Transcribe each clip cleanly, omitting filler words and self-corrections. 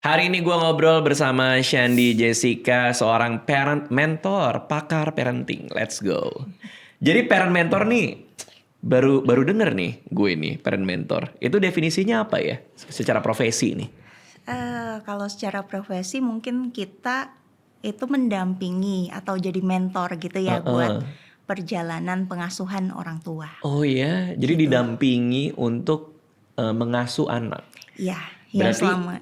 Hari ini gue ngobrol bersama Shandy Jessica, seorang parent mentor, pakar parenting. Let's go. Jadi parent mentor nih, baru denger nih gue nih parent mentor. Itu definisinya apa ya? Secara profesi nih. Kalau secara profesi mungkin kita itu mendampingi atau jadi mentor gitu ya buat perjalanan pengasuhan orang tua. Oh ya, jadi Gitu. didampingi untuk mengasuh anak. Iya, yang Berarti selama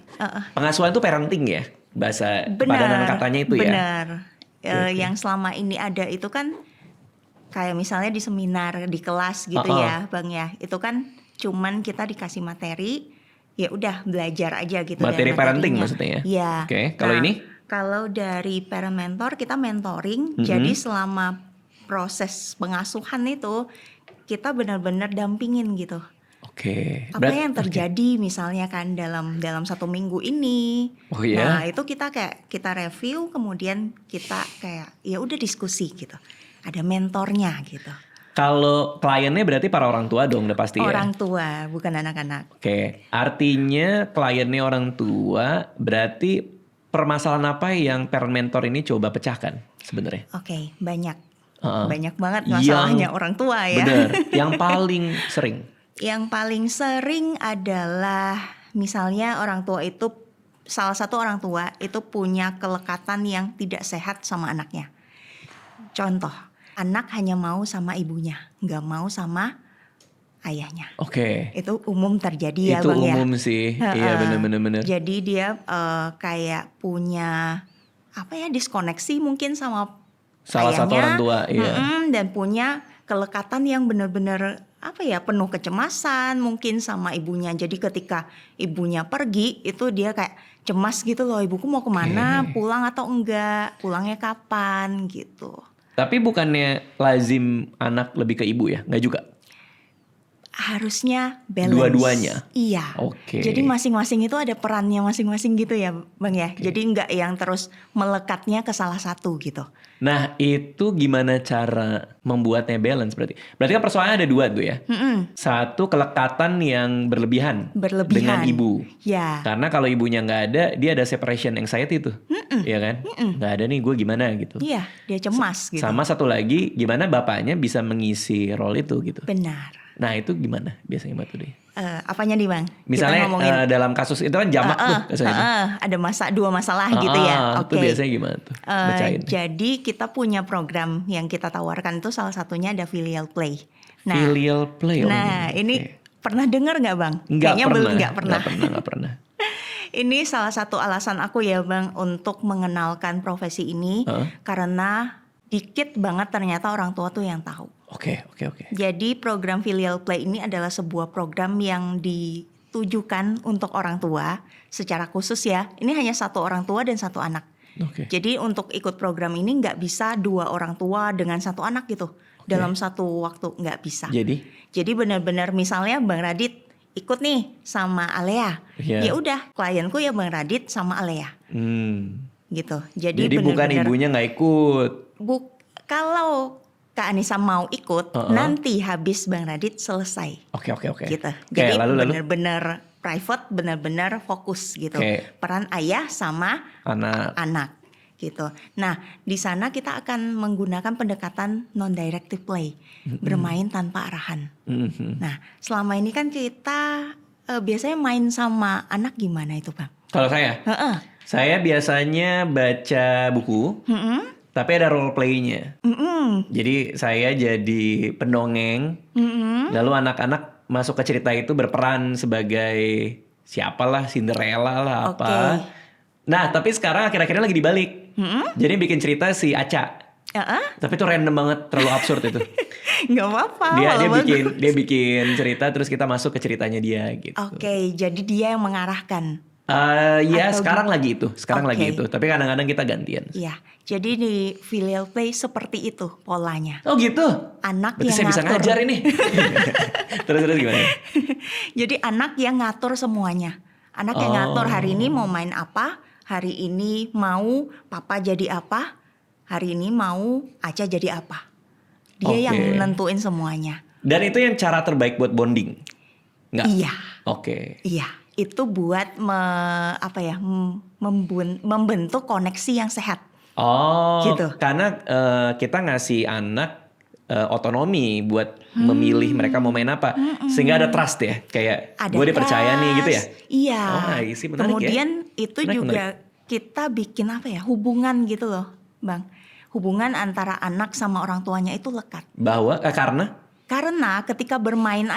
pengasuhan itu parenting ya? Bahasa kepadanan benar, katanya itu ya? benar. Oke. Yang selama ini ada itu kan kayak misalnya di seminar, di kelas gitu ya, Bang ya. Itu kan cuman kita dikasih materi, ya udah belajar aja gitu Materi dari parenting materinya. maksudnya ya? Iya. Oke, kalau Nah, ini? kalau dari parent mentor kita mentoring, jadi selama proses pengasuhan itu kita benar-benar dampingin gitu. Oke. Apa yang terjadi misalnya kan dalam satu minggu ini. Oh ya? Nah, itu kita review, kemudian kita kayak ya udah diskusi gitu. Ada mentornya gitu. Kalau kliennya berarti para orang tua dong udah pasti ya? Orang tua, bukan anak-anak. Oke, artinya kliennya orang tua, berarti permasalahan apa yang parent mentor ini coba pecahkan sebenarnya? Oke, banyak. Heeh. Banyak banget masalahnya orang tua ya. Bener, yang paling sering. Yang paling sering adalah misalnya orang tua itu, salah satu orang tua itu punya kelekatan yang tidak sehat sama anaknya. Contoh, anak hanya mau sama ibunya, nggak mau sama ayahnya. Oke, Itu umum terjadi ya itu Bang ya. umum sih. Iya bener. Jadi dia kayak punya apa ya, diskoneksi mungkin sama Salah satu ayahnya, orang tua, iya. dan punya kelekatan yang benar-benar apa ya, penuh kecemasan mungkin sama ibunya. Jadi ketika ibunya pergi itu dia kayak cemas gitu loh, ibuku mau kemana, pulang atau enggak, pulangnya kapan gitu. Tapi bukannya lazim anak lebih ke ibu ya? Nggak juga? Harusnya balance. Dua-duanya? Iya. Oke. Jadi masing-masing itu ada perannya masing-masing gitu ya Bang ya. Jadi enggak yang terus melekatnya ke salah satu gitu. Nah itu gimana cara membuatnya balance berarti? Berarti kan persoalannya ada dua tuh ya. Satu kelekatan yang berlebihan dengan ibu. Ya. Karena kalau ibunya nggak ada, dia ada separation anxiety tuh. Iya kan? Nggak ada nih gue gimana gitu. Iya, dia cemas gitu. Sama satu lagi gimana bapaknya bisa mengisi role itu gitu. Benar. Nah itu gimana biasanya Mbak Tuti? Apanya nih Bang? Misalnya Kita ngomongin dalam kasus itu kan jamak tuh biasanya. ada dua masalah gitu ya. Itu biasanya gimana tuh? Bacain. Jadi kita punya program yang kita tawarkan itu salah satunya ada filial play. Filial play. Ini pernah dengar nggak Bang? Nggak pernah. Nggak pernah. Ini salah satu alasan aku ya Bang untuk mengenalkan profesi ini karena dikit banget ternyata orang tua tuh yang tahu. Oke. Jadi program Filial Play ini adalah sebuah program yang ditujukan untuk orang tua secara khusus ya. Ini hanya satu orang tua dan satu anak. Oke. Jadi untuk ikut program ini nggak bisa dua orang tua dengan satu anak gitu. Dalam satu waktu nggak bisa. Jadi benar-benar misalnya Bang Radit ikut nih sama Alea. Ya udah klienku ya Bang Radit sama Alea. Gitu. Jadi bukan ibunya nggak ikut. Kalau Kak Anissa mau ikut, nanti habis Bang Radit selesai. Oke. Gitu. Jadi benar-benar private, benar-benar fokus gitu. Peran ayah sama anak gitu. Nah, di sana kita akan menggunakan pendekatan non-directive play, bermain tanpa arahan. Nah, selama ini kan kita biasanya main sama anak gimana itu Bang? Kalau saya biasanya baca buku. Tapi ada role play-nya. Jadi saya jadi pendongeng. Lalu anak-anak masuk ke cerita itu berperan sebagai siapalah, Cinderella lah apa. Nah tapi sekarang akhir-akhirnya lagi dibalik. Jadi bikin cerita si Aca. Tapi itu random banget, terlalu absurd itu. Gak apa-apa. Dia bikin cerita terus kita masuk ke ceritanya dia gitu. Oke, jadi dia yang mengarahkan. Ya sekarang lagi itu. Tapi kadang-kadang kita gantian. Iya, jadi di filial play seperti itu polanya. Oh gitu? Anak berarti yang saya bisa ngajar ini. Terus gimana? Jadi anak yang ngatur semuanya. Anak yang ngatur hari ini mau main apa, hari ini mau papa jadi apa, hari ini mau Aca jadi apa. Dia yang nentuin semuanya. Dan itu yang cara terbaik buat bonding? Nggak? Iya. Oke. Iya. itu buat membentuk koneksi yang sehat. Oh, gitu. Karena kita ngasih anak otonomi buat memilih mereka mau main apa, sehingga ada trust ya, kayak gue dipercaya nih gitu ya. Iya. Menarik Kemudian ya. itu juga kita bikin hubungan gitu loh, Bang. Hubungan antara anak sama orang tuanya itu lekat. Karena ketika bermain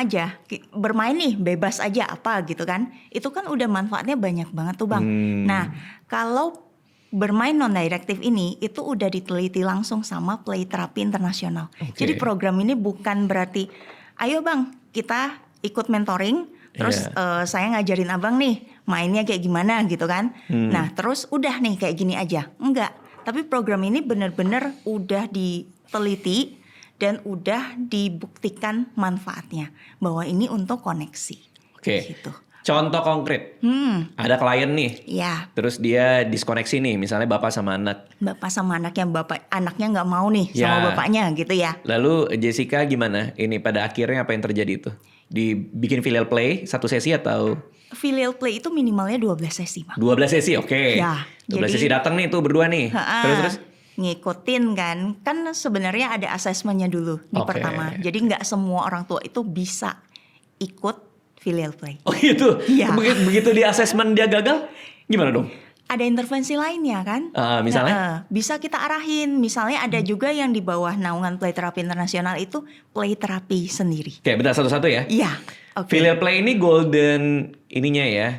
nih bebas aja apa gitu kan, itu kan udah manfaatnya banyak banget tuh, Bang. Nah, kalau bermain non-direktif ini itu udah diteliti langsung sama Play Therapy Internasional. Jadi program ini bukan berarti, ayo Bang kita ikut mentoring, terus saya ngajarin abang nih mainnya kayak gimana gitu kan. Nah terus udah nih kayak gini aja. Enggak, tapi program ini benar-benar udah diteliti dan udah dibuktikan manfaatnya. Bahwa ini untuk koneksi. Gitu. Contoh konkret, ada klien nih, terus dia diskoneksi nih, misalnya bapak sama anak. Bapak sama anaknya nggak mau nih sama bapaknya gitu ya. Lalu Jessica gimana? Ini pada akhirnya apa yang terjadi itu? Dibikin filial play 1 sesi atau? Filial play itu minimalnya 12 sesi, Bang. 12 sesi, oke. Ya, 12 sesi datang nih tuh berdua nih. Terus? Ngikutin kan sebenarnya ada asesmennya dulu di pertama. Jadi nggak semua orang tua itu bisa ikut filial play. Oh gitu? Iya. Begitu di asesmen dia gagal, gimana dong? Ada intervensi lainnya kan? Misalnya? Bisa kita arahin. Misalnya ada juga yang di bawah naungan Play Therapy Internasional itu Play Therapy sendiri. Oke, bentar satu-satu ya? Iya. Filial play ini golden ininya ya?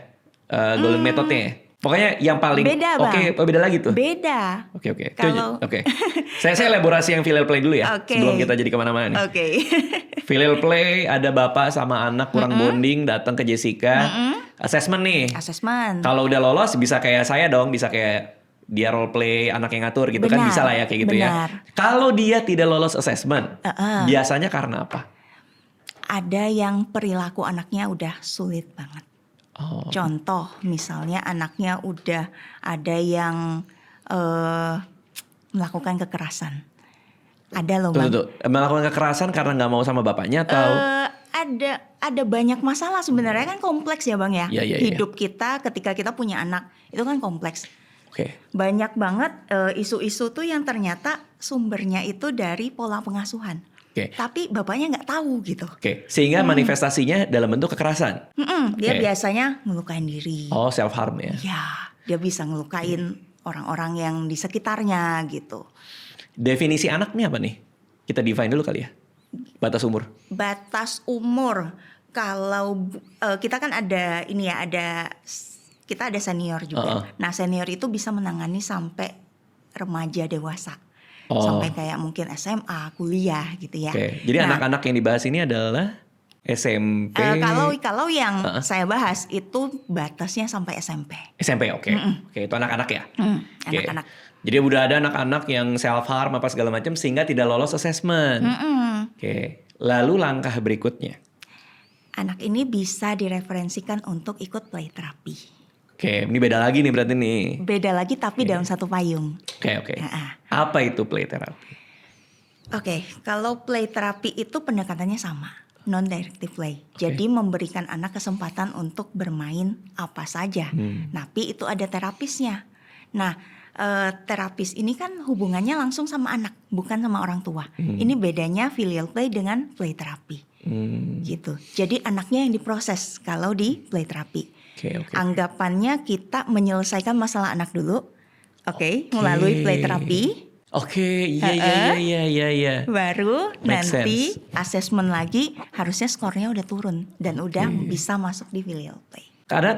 Golden metodenya ya? Pokoknya yang paling beda, Bang. Beda lagi tuh? Beda. Oke. Saya elaborasi yang filial play dulu ya, sebelum kita jadi kemana-mana nih. Filial play ada bapak sama anak kurang bonding, datang ke Jessica, assessment nih. Kalau udah lolos bisa kayak saya dong, bisa kayak dia role play, anak yang ngatur gitu. Kan bisa lah ya kayak gitu ya. Kalau dia tidak lolos assessment, biasanya karena apa? Ada yang perilaku anaknya udah sulit banget. Contoh misalnya anaknya udah ada yang melakukan kekerasan. Ada loh, Bang. Melakukan kekerasan karena nggak mau sama bapaknya atau? Ada banyak masalah sebenarnya, kan kompleks ya, Bang ya. Hidup kita ketika kita punya anak itu kan kompleks. Banyak banget isu-isu tuh yang ternyata sumbernya itu dari pola pengasuhan. Tapi bapaknya nggak tahu gitu. Sehingga manifestasinya dalam bentuk kekerasan. Dia biasanya ngelukain diri. Oh, self harm ya? Ya, dia bisa ngelukain orang-orang yang di sekitarnya gitu. Definisi anak nih apa nih? Kita define dulu kali ya. Batas umur. Batas umur. Kalau kita kan ada ini ya, kita ada senior juga. Nah, senior itu bisa menangani sampai remaja dewasa. Sampai kayak mungkin SMA, kuliah gitu ya. Jadi anak-anak yang dibahas ini adalah SMP. Kalau yang saya bahas itu batasnya sampai SMP. SMP, oke, itu anak-anak ya. Anak-anak. Jadi udah ada anak-anak yang self harm apa segala macam sehingga tidak lolos assessment. Lalu langkah berikutnya. Anak ini bisa direferensikan untuk ikut play therapy. Ini beda lagi nih berarti nih. Beda lagi tapi dalam satu payung. Apa itu play therapy? Kalau play therapy itu pendekatannya sama, non-directive play. Jadi memberikan anak kesempatan untuk bermain apa saja. Tapi itu ada terapisnya. Nah, terapis ini kan hubungannya langsung sama anak, bukan sama orang tua. Ini bedanya filial play dengan play therapy. Gitu. Jadi anaknya yang diproses kalau di play therapy. Anggapannya kita menyelesaikan masalah anak dulu, melalui play therapy. Iya. Baru nanti assessment lagi, harusnya skornya udah turun dan udah bisa masuk di filial play.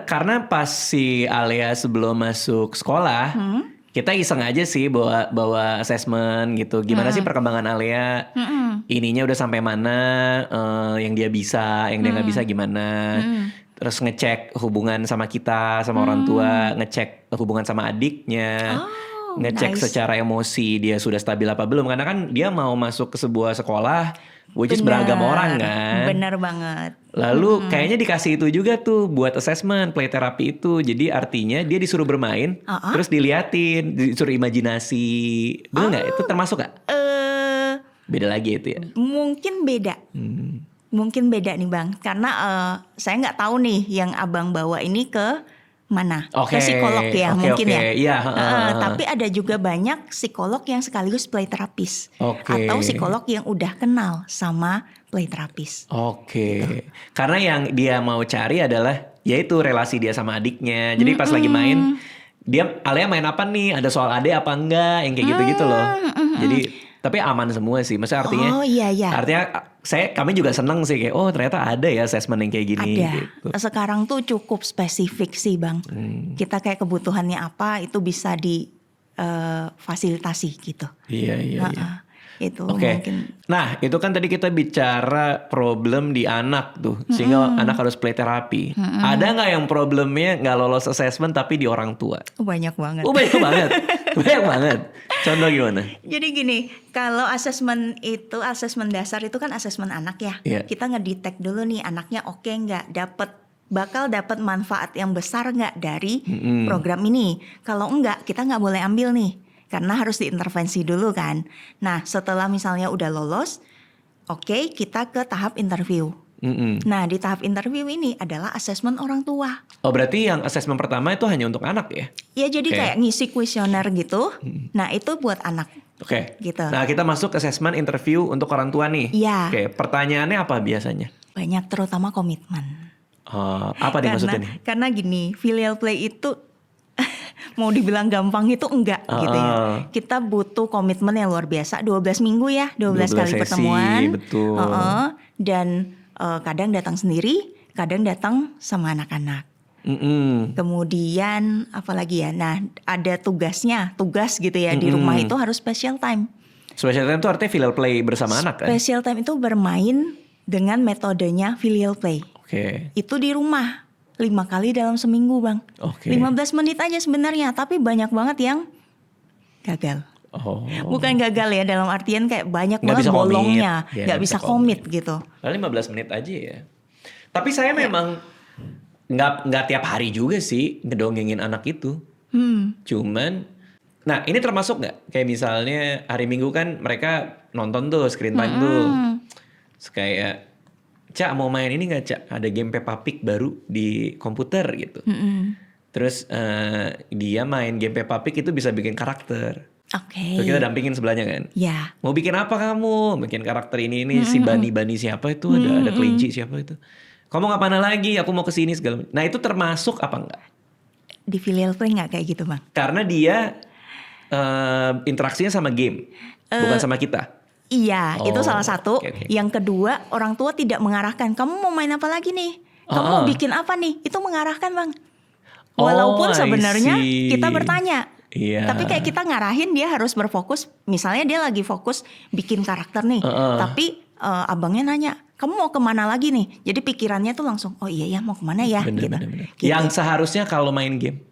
Karena pas si Alia sebelum masuk sekolah, kita iseng aja sih bawa assessment gitu. Gimana sih perkembangan Alia? Ininya udah sampai mana? Yang dia bisa, yang dia nggak bisa gimana? Terus ngecek hubungan sama kita, sama orang tua, ngecek hubungan sama adiknya, ngecek secara emosi dia sudah stabil apa belum. Karena kan dia mau masuk ke sebuah sekolah, which is beragam orang kan. Bener banget. Lalu kayaknya dikasih itu juga tuh buat assessment, play therapy itu. Jadi artinya dia disuruh bermain, terus diliatin, disuruh imajinasi. Bener gak? Itu termasuk gak? Beda lagi itu ya? Mungkin beda. Mungkin beda nih Bang, karena saya nggak tahu nih yang Abang bawa ini ke mana, ke psikolog ya mungkin ya. Iya. Tapi ada juga banyak psikolog yang sekaligus play terapis, atau psikolog yang udah kenal sama play terapis. Gitu. Karena yang dia mau cari adalah yaitu relasi dia sama adiknya. Jadi pas lagi main, dia Alia main apa nih? Ada soal adik apa enggak? Yang kayak gitu-gitu loh. Jadi tapi aman semua sih. Maksudnya artinya artinya kami juga seneng sih kayak ternyata ada ya assessment yang kayak gini. Ada. Gitu. Sekarang tuh cukup spesifik sih Bang. Kita kayak kebutuhannya apa itu bisa difasilitasi gitu. Iya. Itu mungkin. Nah itu kan tadi kita bicara problem di anak tuh, sehingga anak harus play terapi. Ada nggak yang problemnya nggak lolos assessment tapi di orang tua? Banyak banget. Banyak banget. Banyak banget. Contoh gimana? Jadi gini, kalau assessment dasar itu kan assessment anak ya. Yeah. Kita ngedetect dulu nih anaknya oke nggak, bakal dapat manfaat yang besar nggak dari program ini. Kalau enggak, kita nggak boleh ambil nih. Karena harus diintervensi dulu kan. Nah setelah misalnya udah lolos, oke, kita ke tahap interview. Nah di tahap interview ini adalah asesmen orang tua. Oh berarti yang asesmen pertama itu hanya untuk anak ya? Ya jadi kayak ngisi kuesioner gitu. Nah itu buat anak. Gitu. Nah kita masuk asesmen interview untuk orang tua nih. Iya. Pertanyaannya apa biasanya? Banyak, terutama komitmen. Apa nih maksudnya nih? Karena gini, filial play itu mau dibilang gampang itu enggak gitu ya. Kita butuh komitmen yang luar biasa. 12 minggu ya, 12 kali sesi, pertemuan. Betul. Dan kadang datang sendiri, kadang datang sama anak-anak. Kemudian apalagi ya, nah ada tugas gitu ya. Di rumah itu harus special time. Special time itu artinya filial play bersama anak kan? Special time itu bermain dengan metodenya filial play. Itu di rumah 5 kali dalam seminggu Bang. 15 menit aja sebenarnya, tapi banyak banget yang gagal. Bukan gagal ya, dalam artian kayak banyak banget bolongnya, gak bisa komit gitu. Lalu 15 menit aja ya. Tapi saya memang gak tiap hari juga sih ngedongengin anak itu. Cuman, nah ini termasuk gak? Kayak misalnya hari Minggu kan mereka nonton tuh screen time tuh. Kayak, Cak mau main ini gak Cak? Ada game Peppa Pig baru di komputer gitu. Terus dia main game Peppa Pig itu bisa bikin karakter. Terus kita dampingin sebelahnya kan. Mau bikin apa kamu? Bikin karakter ini si Bani siapa itu? Ada kelinci siapa itu? Kamu ngapain lagi? Aku mau kesini segala macam. Nah itu termasuk apa enggak? Di filial play gak kayak gitu Bang? Karena dia interaksinya sama game, bukan sama kita. Iya, itu salah satu. Yang kedua, orang tua tidak mengarahkan. Kamu mau main apa lagi nih? Kamu mau bikin apa nih? Itu mengarahkan Bang. Walaupun sebenarnya kita bertanya. Tapi kayak kita ngarahin dia harus berfokus. Misalnya dia lagi fokus bikin karakter nih. Tapi abangnya nanya, kamu mau kemana lagi nih? Jadi pikirannya tuh langsung, oh iya ya mau kemana ya? Bener. Yang seharusnya kalau main game.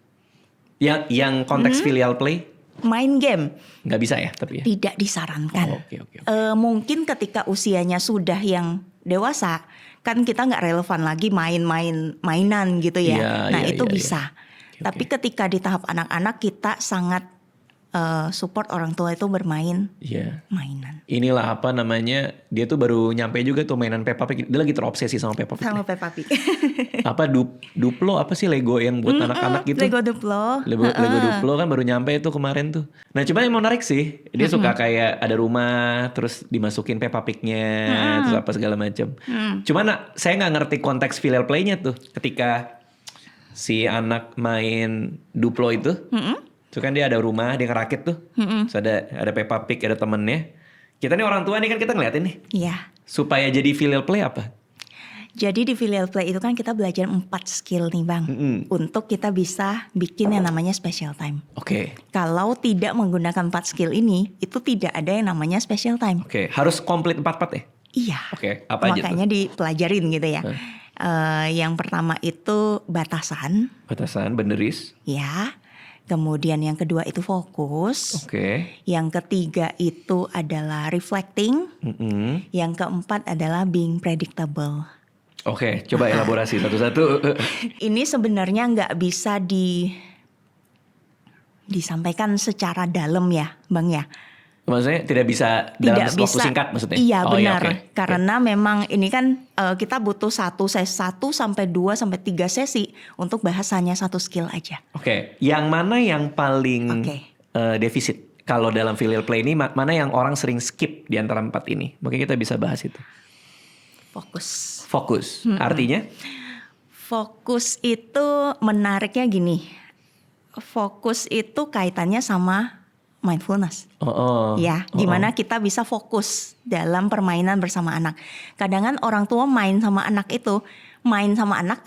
Yang konteks filial play. Main game nggak bisa ya tapi ya? Tidak disarankan. Mungkin ketika usianya sudah yang dewasa kan kita nggak relevan lagi mainan gitu ya. Itu bisa. Tapi ketika di tahap anak-anak kita sangat support orang tua itu bermain mainan. Inilah apa namanya, dia tuh baru nyampe juga tuh mainan Peppa Pig. Dia lagi terobsesi sama Peppa Pig. Sama Peppa Pig. Apa Duplo apa sih Lego yang buat anak-anak gitu? Lego Duplo. Lego Duplo kan baru nyampe itu kemarin tuh. Nah cuman yang menarik sih, dia suka kayak ada rumah terus dimasukin Peppa Pig-nya terus apa segala macam. Cuman saya nggak ngerti konteks filial play-nya tuh ketika si anak main Duplo itu. Itu kan dia ada rumah, dia ngerakit tuh. Terus ada Peppa Pig, ada temennya. Kita nih orang tua nih kan kita ngeliatin nih. Iya. Supaya jadi filial play apa? Jadi di filial play itu kan kita belajar 4 skill nih Bang. Untuk kita bisa bikin yang namanya special time. Kalau tidak menggunakan 4 skill ini, itu tidak ada yang namanya special time. Harus komplit 4 part ya? Iya. Apa aja tuh? Makanya dipelajarin gitu ya. Yang pertama itu batasan. Batasan, beneris. Ya. Kemudian yang kedua itu fokus. Yang ketiga itu adalah reflecting. Yang keempat adalah being predictable. Coba elaborasi satu-satu. Ini sebenarnya nggak bisa disampaikan secara dalam ya, Bang ya. Maksudnya tidak bisa dalam waktu singkat maksudnya? Iya benar, ya, karena memang ini kan kita butuh 1 sampai 2 sampai 3 sesi untuk bahasanya 1 skill aja. Oke, yang mana yang paling defisit? Kalau dalam filial play ini mana yang orang sering skip di antara 4 ini? Mungkin kita bisa bahas itu. Fokus, artinya? Fokus itu menariknya gini, fokus itu kaitannya sama mindfulness. Ya, gimana kita bisa fokus dalam permainan bersama anak. Kadang kan orang tua main sama anak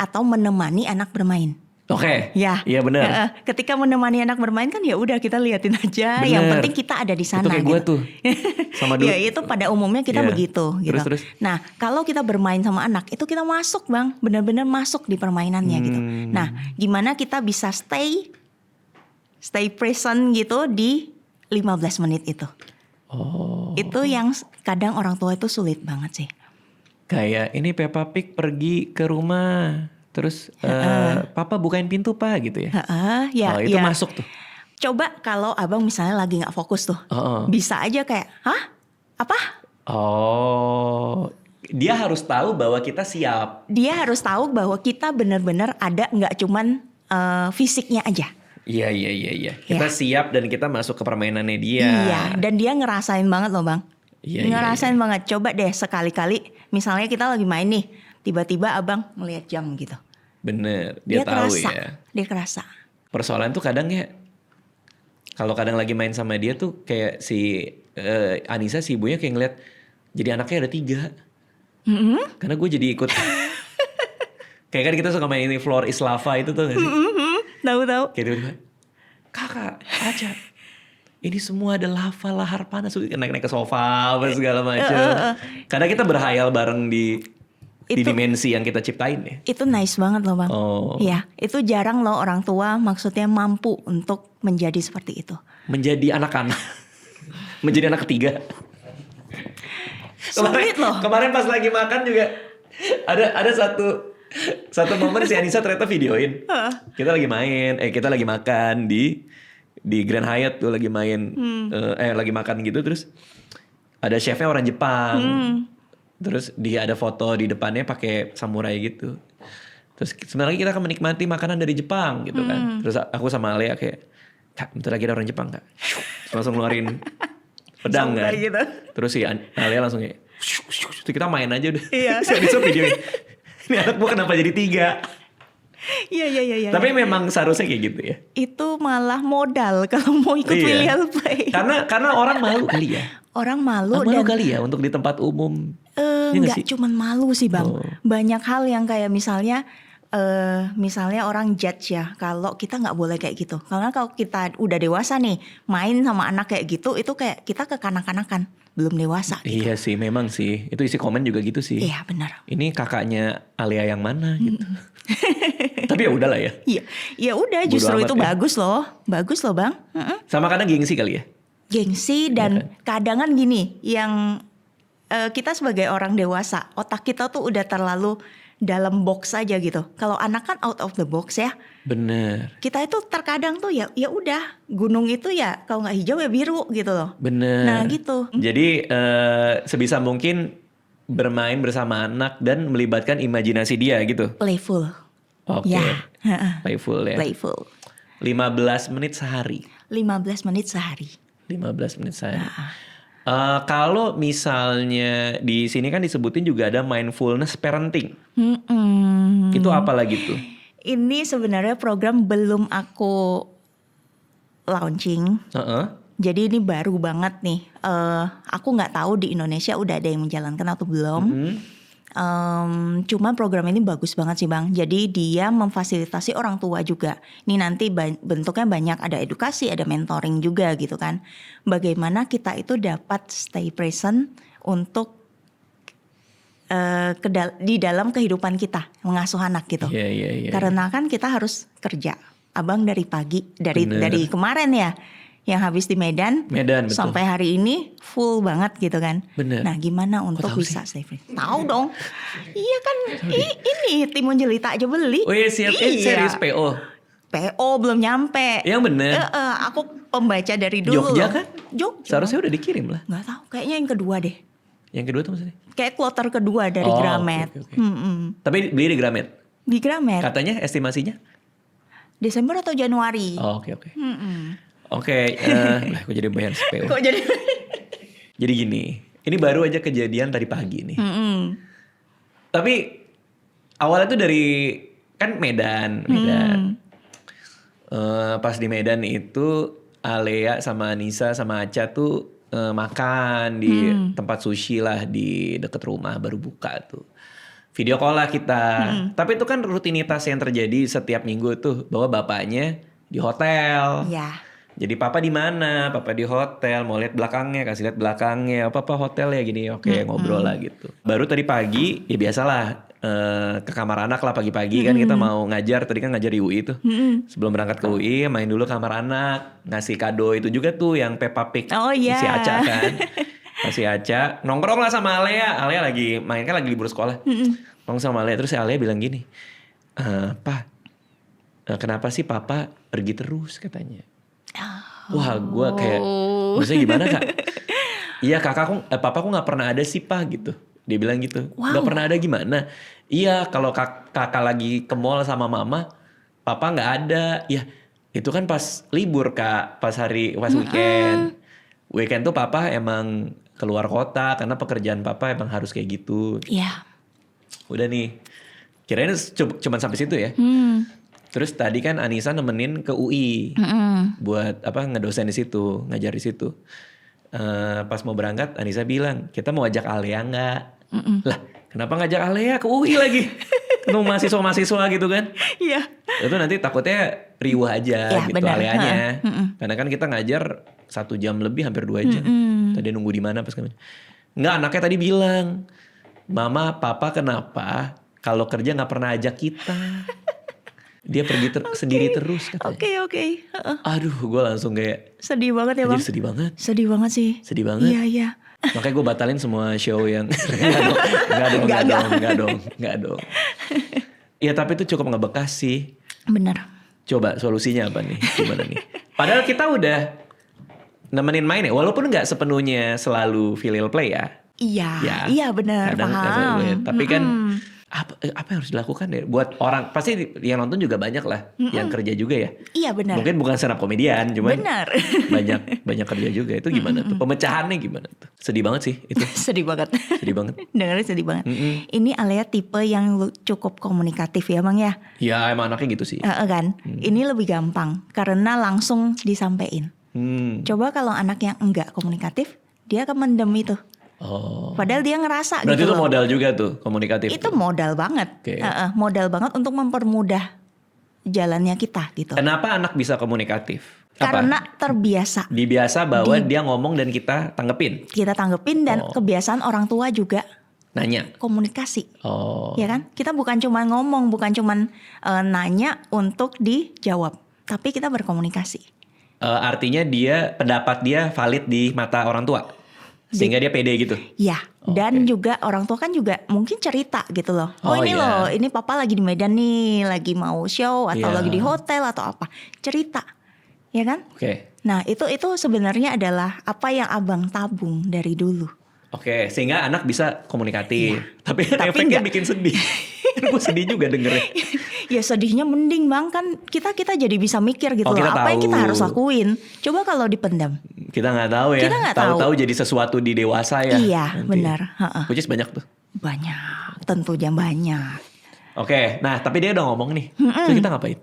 atau menemani anak bermain. Oke. Ya. Iya benar. Ketika menemani anak bermain kan ya udah kita liatin aja. Bener. Yang penting kita ada di sana. Itu kayak gue tuh. Sama dulu. Ya itu pada umumnya kita begitu. Gitu. Terus. Nah kalau kita bermain sama anak itu kita masuk Bang, benar-benar masuk di permainannya gitu. Nah gimana kita bisa stay present gitu di 15 menit itu. Itu yang kadang orang tua itu sulit banget sih. Kayak ini Peppa Pig pergi ke rumah, terus Papa bukain pintu Pak gitu ya. Itu masuk tuh. Coba kalau abang misalnya lagi nggak fokus tuh, bisa aja kayak, hah? Apa? Dia harus tahu bahwa kita siap. Dia harus tahu bahwa kita benar-benar ada, nggak cuman fisiknya aja. Iya. Kita siap dan kita masuk ke permainannya dia. Iya, dan dia ngerasain banget loh Bang. Ngerasain banget. Coba deh sekali-kali, misalnya kita lagi main nih, tiba-tiba abang ngeliat jam gitu. Bener, dia tahu kerasa, ya. Dia kerasa. Persoalan tuh kadang ya, kalau kadang lagi main sama dia tuh kayak si Anissa, si ibunya kayak ngeliat, jadi anaknya ada 3. Karena gue jadi ikut. Kayak kan kita suka main ini Floor is Lava itu tuh gak sih? Tahu. Kayak tiba-tiba, kakak aja, ini semua ada lava lahar panas, naik ke sofa apa segala macam. Karena kita berhayal bareng di dimensi yang kita ciptain ya. Itu nice banget loh Bang. Ya, itu jarang loh orang tua maksudnya mampu untuk menjadi seperti itu. Menjadi anak-anak, menjadi anak ketiga. Sulit loh. Kemarin pas lagi makan juga ada satu momen si Anissa ternyata videoin. Kita lagi makan di Grand Hyatt tuh lagi main lagi makan gitu, terus ada chefnya orang Jepang. Terus dia ada foto di depannya pakai samurai gitu. Terus sebenarnya kita akan menikmati makanan dari Jepang gitu kan. Terus aku sama Alea kayak, Kak bentar lagi ada orang Jepang Kak. Langsung ngeluarin pedang kan. Gitu. Terus si Alea langsung kayak, kita main aja udah. Iya. Si Anissa videoin. Ini anak gue kenapa jadi 3? Iya. Tapi memang seharusnya kayak gitu ya. Itu malah modal kalau mau ikut filial play. Karena orang malu kali ya. Orang malu kali ya untuk di tempat umum. Nggak cuman malu sih Bang. Banyak hal yang kayak misalnya orang judge ya kalau kita nggak boleh kayak gitu. Karena kalau kita udah dewasa nih main sama anak kayak gitu, itu kayak kita kekanak-kanakan, belum dewasa gitu. Iya sih, memang sih. Itu isi komen juga gitu sih. Iya benar. Ini kakaknya Alia yang mana gitu. Tapi ya udahlah ya. Iya, ya udah justru itu ya. Bagus loh Bang. Sama kadang gengsi kali ya. Gengsi dan kadang kan gini, yang kita sebagai orang dewasa, otak kita tuh udah terlalu dalam box aja gitu. Kalau anak kan out of the box ya. Bener. Kita itu terkadang tuh ya udah, gunung itu ya kalau nggak hijau ya biru gitu loh. Bener. Nah gitu. Jadi sebisa mungkin bermain bersama anak dan melibatkan imajinasi dia gitu. Playful. Oke. Ya. Playful ya. Playful. 15 menit sehari. 15 menit sehari. Kalau misalnya di sini kan disebutin juga ada mindfulness parenting. Itu apa lagi tuh? Ini sebenarnya program belum aku launching. Jadi ini baru banget nih. Aku nggak tahu di Indonesia udah ada yang menjalankan atau belum. Cuma program ini bagus banget sih Bang. Jadi dia memfasilitasi orang tua juga. Ini nanti bentuknya banyak, ada edukasi, ada mentoring juga gitu kan. Bagaimana kita itu dapat stay present untuk di dalam kehidupan kita mengasuh anak gitu. Karena kan kita harus kerja. Abang dari pagi, dari kemarin ya. Yang habis di Medan betul. Sampai hari ini full banget gitu kan. Bener. Nah gimana untuk bisa stay free? Tahu dong. Iya kan ini Timun Jelita aja beli. Oh iya siap. Serius PO? PO belum nyampe. Yang bener. Aku pembaca dari dulu. Jogja kan? Jogja. Seharusnya udah dikirim lah. Nggak tahu, kayaknya yang kedua deh. Yang kedua tuh maksudnya? Kayak kloter kedua dari Gramet. Okay. Tapi beli di Gramet? Di Gramet. Katanya estimasinya? Desember atau Januari. Oke. Oke, aku jadi bayar SPO. Kok jadi? Jadi gini, ini baru aja kejadian tadi pagi nih. Tapi awalnya tuh dari kan Medan. Pas di Medan itu Alea sama Anissa sama Aca tuh makan di tempat sushi lah di deket rumah, baru buka tuh. Video call lah kita. Tapi itu kan rutinitas yang terjadi setiap minggu tuh, bahwa bapaknya di hotel. Iya. Jadi papa di mana? Papa di hotel, mau lihat belakangnya, kasih lihat belakangnya. Papa hotel ya gini, oke, ngobrol lah gitu. Baru tadi pagi, ya biasalah ke kamar anak lah pagi-pagi kan kita mau ngajar. Tadi kan ngajar di UI tuh. Sebelum berangkat ke UI, main dulu kamar anak, ngasih kado itu juga tuh yang Peppa Pig. Oh iya. Si Aca kan. Kasih Aca, nongkrong lah sama Alea. Alea lagi main kan lagi libur sekolah. Nongkrong sama Alea, terus si Alea bilang gini, Pa, kenapa sih papa pergi terus katanya. Wah, gue kayak, maksudnya gimana kak? Iya papa aku nggak pernah ada sih pak gitu. Dia bilang gitu, nggak pernah ada gimana? Iya, kalau kakak lagi ke mall sama mama, papa nggak ada. Ya, itu kan pas libur kak, pas weekend. Weekend tuh papa emang keluar kota karena pekerjaan papa emang harus kayak gitu. Iya. Udah nih, kirain cuma sampai situ ya. Terus tadi kan Anissa nemenin ke UI buat ngedosen di situ, ngajar di situ. Pas mau berangkat Anissa bilang, kita mau ajak Alea nggak? Lah, kenapa ngajak Alea ke UI lagi? Ketemu mahasiswa gitu kan? Iya. Itu nanti takutnya riuh aja gitu bener. Aleanya. Karena kan kita ngajar 1 jam lebih, hampir 2 jam. Tadi nunggu di mana pas kami? Nggak, anaknya tadi bilang, Mama, Papa kenapa kalau kerja nggak pernah ajak kita? Dia pergi sendiri terus katanya. Oke. Aduh, gue langsung kayak sedih banget ya bang. Sedih banget. Sedih banget sih. Sedih banget. Iya. Makanya gue batalin semua show yang Enggak dong. Ya tapi itu cukup ngebekas sih. Benar. Coba solusinya apa nih? Gimana nih? Padahal kita udah nemenin main ya. Walaupun nggak sepenuhnya selalu filial play ya. Iya benar. Paham. Tapi kan apa yang harus dilakukan ya buat orang, pasti yang nonton juga banyak lah yang kerja juga ya. Iya benar. Mungkin bukan stand up komedian, cuman benar. banyak kerja juga. Itu gimana tuh pemecahannya, gimana tuh? Sedih banget sih itu. Sedih banget. Dengarnya sedih banget. Ini Alea tipe yang cukup komunikatif ya bang ya. Ya emang anaknya gitu sih. Kan ini lebih gampang karena langsung disampaikan. Coba kalau anak yang enggak komunikatif, dia akan mendem itu. Padahal dia ngerasa. Berarti gitu itu loh. Modal juga tuh komunikatif. Itu modal banget. Modal banget untuk mempermudah jalannya kita gitu. Kenapa anak bisa komunikatif? Karena terbiasa. Dibiasa bahwa dia ngomong dan kita tanggepin. Kita tanggepin dan kebiasaan orang tua juga nanya. Komunikasi. Ya kan? Kita bukan cuma ngomong, bukan cuma nanya untuk dijawab, tapi kita berkomunikasi. Artinya pendapat dia valid di mata orang tua. Sehingga dia pede gitu. Iya. Dan juga orang tua kan juga mungkin cerita gitu loh. Loh, ini papa lagi di Medan nih, lagi mau show atau lagi di hotel atau apa. Cerita. Ya kan? Nah, itu sebenarnya adalah apa yang abang tabung dari dulu. Sehingga anak bisa komunikatif. Tapi efeknya bikin sedih. Gue sedih juga dengernya. Ya sedihnya mending bang, kan kita jadi bisa mikir gitu loh. Apa yang kita harus lakuin. Coba kalau dipendam. Kita gak tahu ya. Tahu-tahu jadi sesuatu di dewasa ya. Iya nanti. Benar. Which is banyak tuh. Banyak. Tentunya banyak. Nah tapi dia udah ngomong nih. Terus kita ngapain?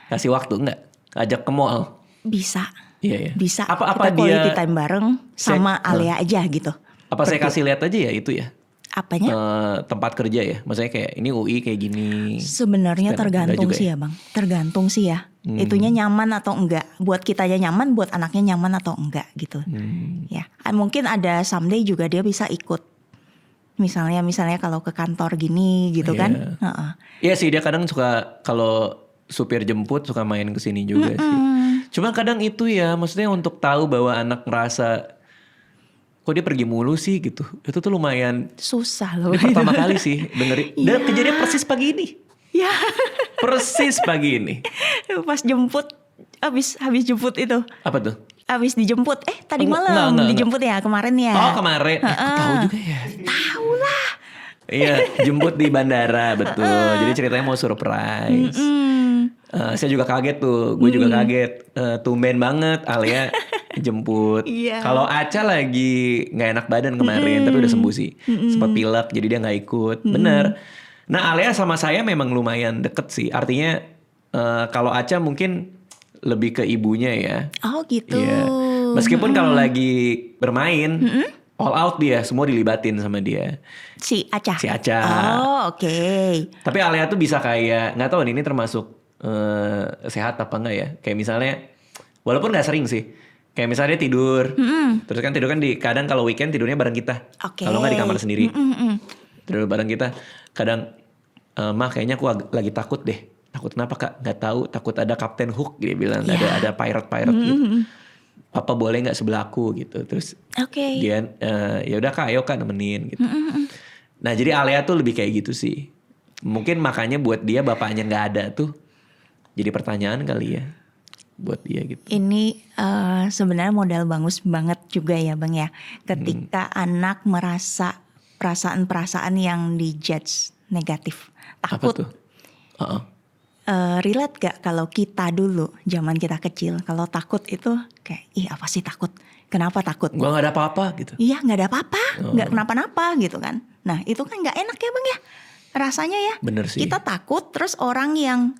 Kasih waktu gak? Ajak ke mall? Bisa. Iya. Bisa. Apa kita quality time bareng sama Alea aja gitu. Apa saya kasih lihat aja ya itu ya? Apanya? Tempat kerja ya, maksudnya kayak ini UI kayak gini. Sebenarnya tergantung sih ya bang, tergantung sih ya. Itunya nyaman atau enggak, buat kitanya nyaman, buat anaknya nyaman atau enggak gitu. Ya, mungkin ada someday juga dia bisa ikut. Misalnya kalau ke kantor gini gitu kan. Iya sih, dia kadang suka kalau supir jemput suka main kesini juga sih. Cuma kadang itu ya, maksudnya untuk tahu bahwa anak ngerasa kok dia pergi mulu sih gitu. Itu tuh lumayan susah loh. Ini pertama kali sih dengerin. Dan kejadian persis pagi ini. Ya. Persis pagi ini. Pas jemput, habis jemput itu. Apa tuh? Abis dijemput, tadi malam dijemput ya kemarin ya. Oh kemarin, tahu juga ya. Tahu lah. Iya, jemput di bandara betul. Jadi ceritanya mau surprise. Saya juga kaget tuh, gue juga kaget. Tumben banget Alia jemput. Kalau Aca lagi nggak enak badan kemarin, tapi udah sembuh sih. Sempat pilek, jadi dia nggak ikut. Bener. Nah Alia sama saya memang lumayan deket sih. Artinya kalau Aca mungkin lebih ke ibunya ya. Oh gitu. Iya. Meskipun kalau lagi bermain, all out dia, semua dilibatin sama dia. Si Aca. Oh oke. Tapi Alia tuh bisa kayak, nggak tahu ini termasuk sehat apa enggak ya? Kayak misalnya, walaupun nggak sering sih. Kayak misalnya dia tidur, terus kan tidur kan kadang kalau weekend tidurnya bareng kita. Kalau nggak di kamar sendiri. Tidur bareng kita. Kadang, mah kayaknya aku lagi takut deh. Takut kenapa kak? Nggak tahu. Takut ada Captain Hook dia bilang. Ada pirate gitu. Papa boleh nggak sebelah aku gitu. Terus dia ya udah kak, ayo kak nemenin gitu. Nah jadi Alia tuh lebih kayak gitu sih. Mungkin makanya buat dia bapaknya nggak ada tuh jadi pertanyaan kali ya buat dia gitu. Ini sebenarnya modal bagus banget juga ya bang ya. Ketika anak merasa perasaan-perasaan yang dijudge negatif, takut. Apa tuh? Relate gak kalau kita dulu zaman kita kecil kalau takut itu kayak apa sih takut? Kenapa takut? Gua nggak ada apa-apa gitu. Iya nggak ada apa-apa, nggak kenapa-napa gitu kan. Nah itu kan nggak enak ya bang ya rasanya ya. Bener sih. Kita takut terus orang yang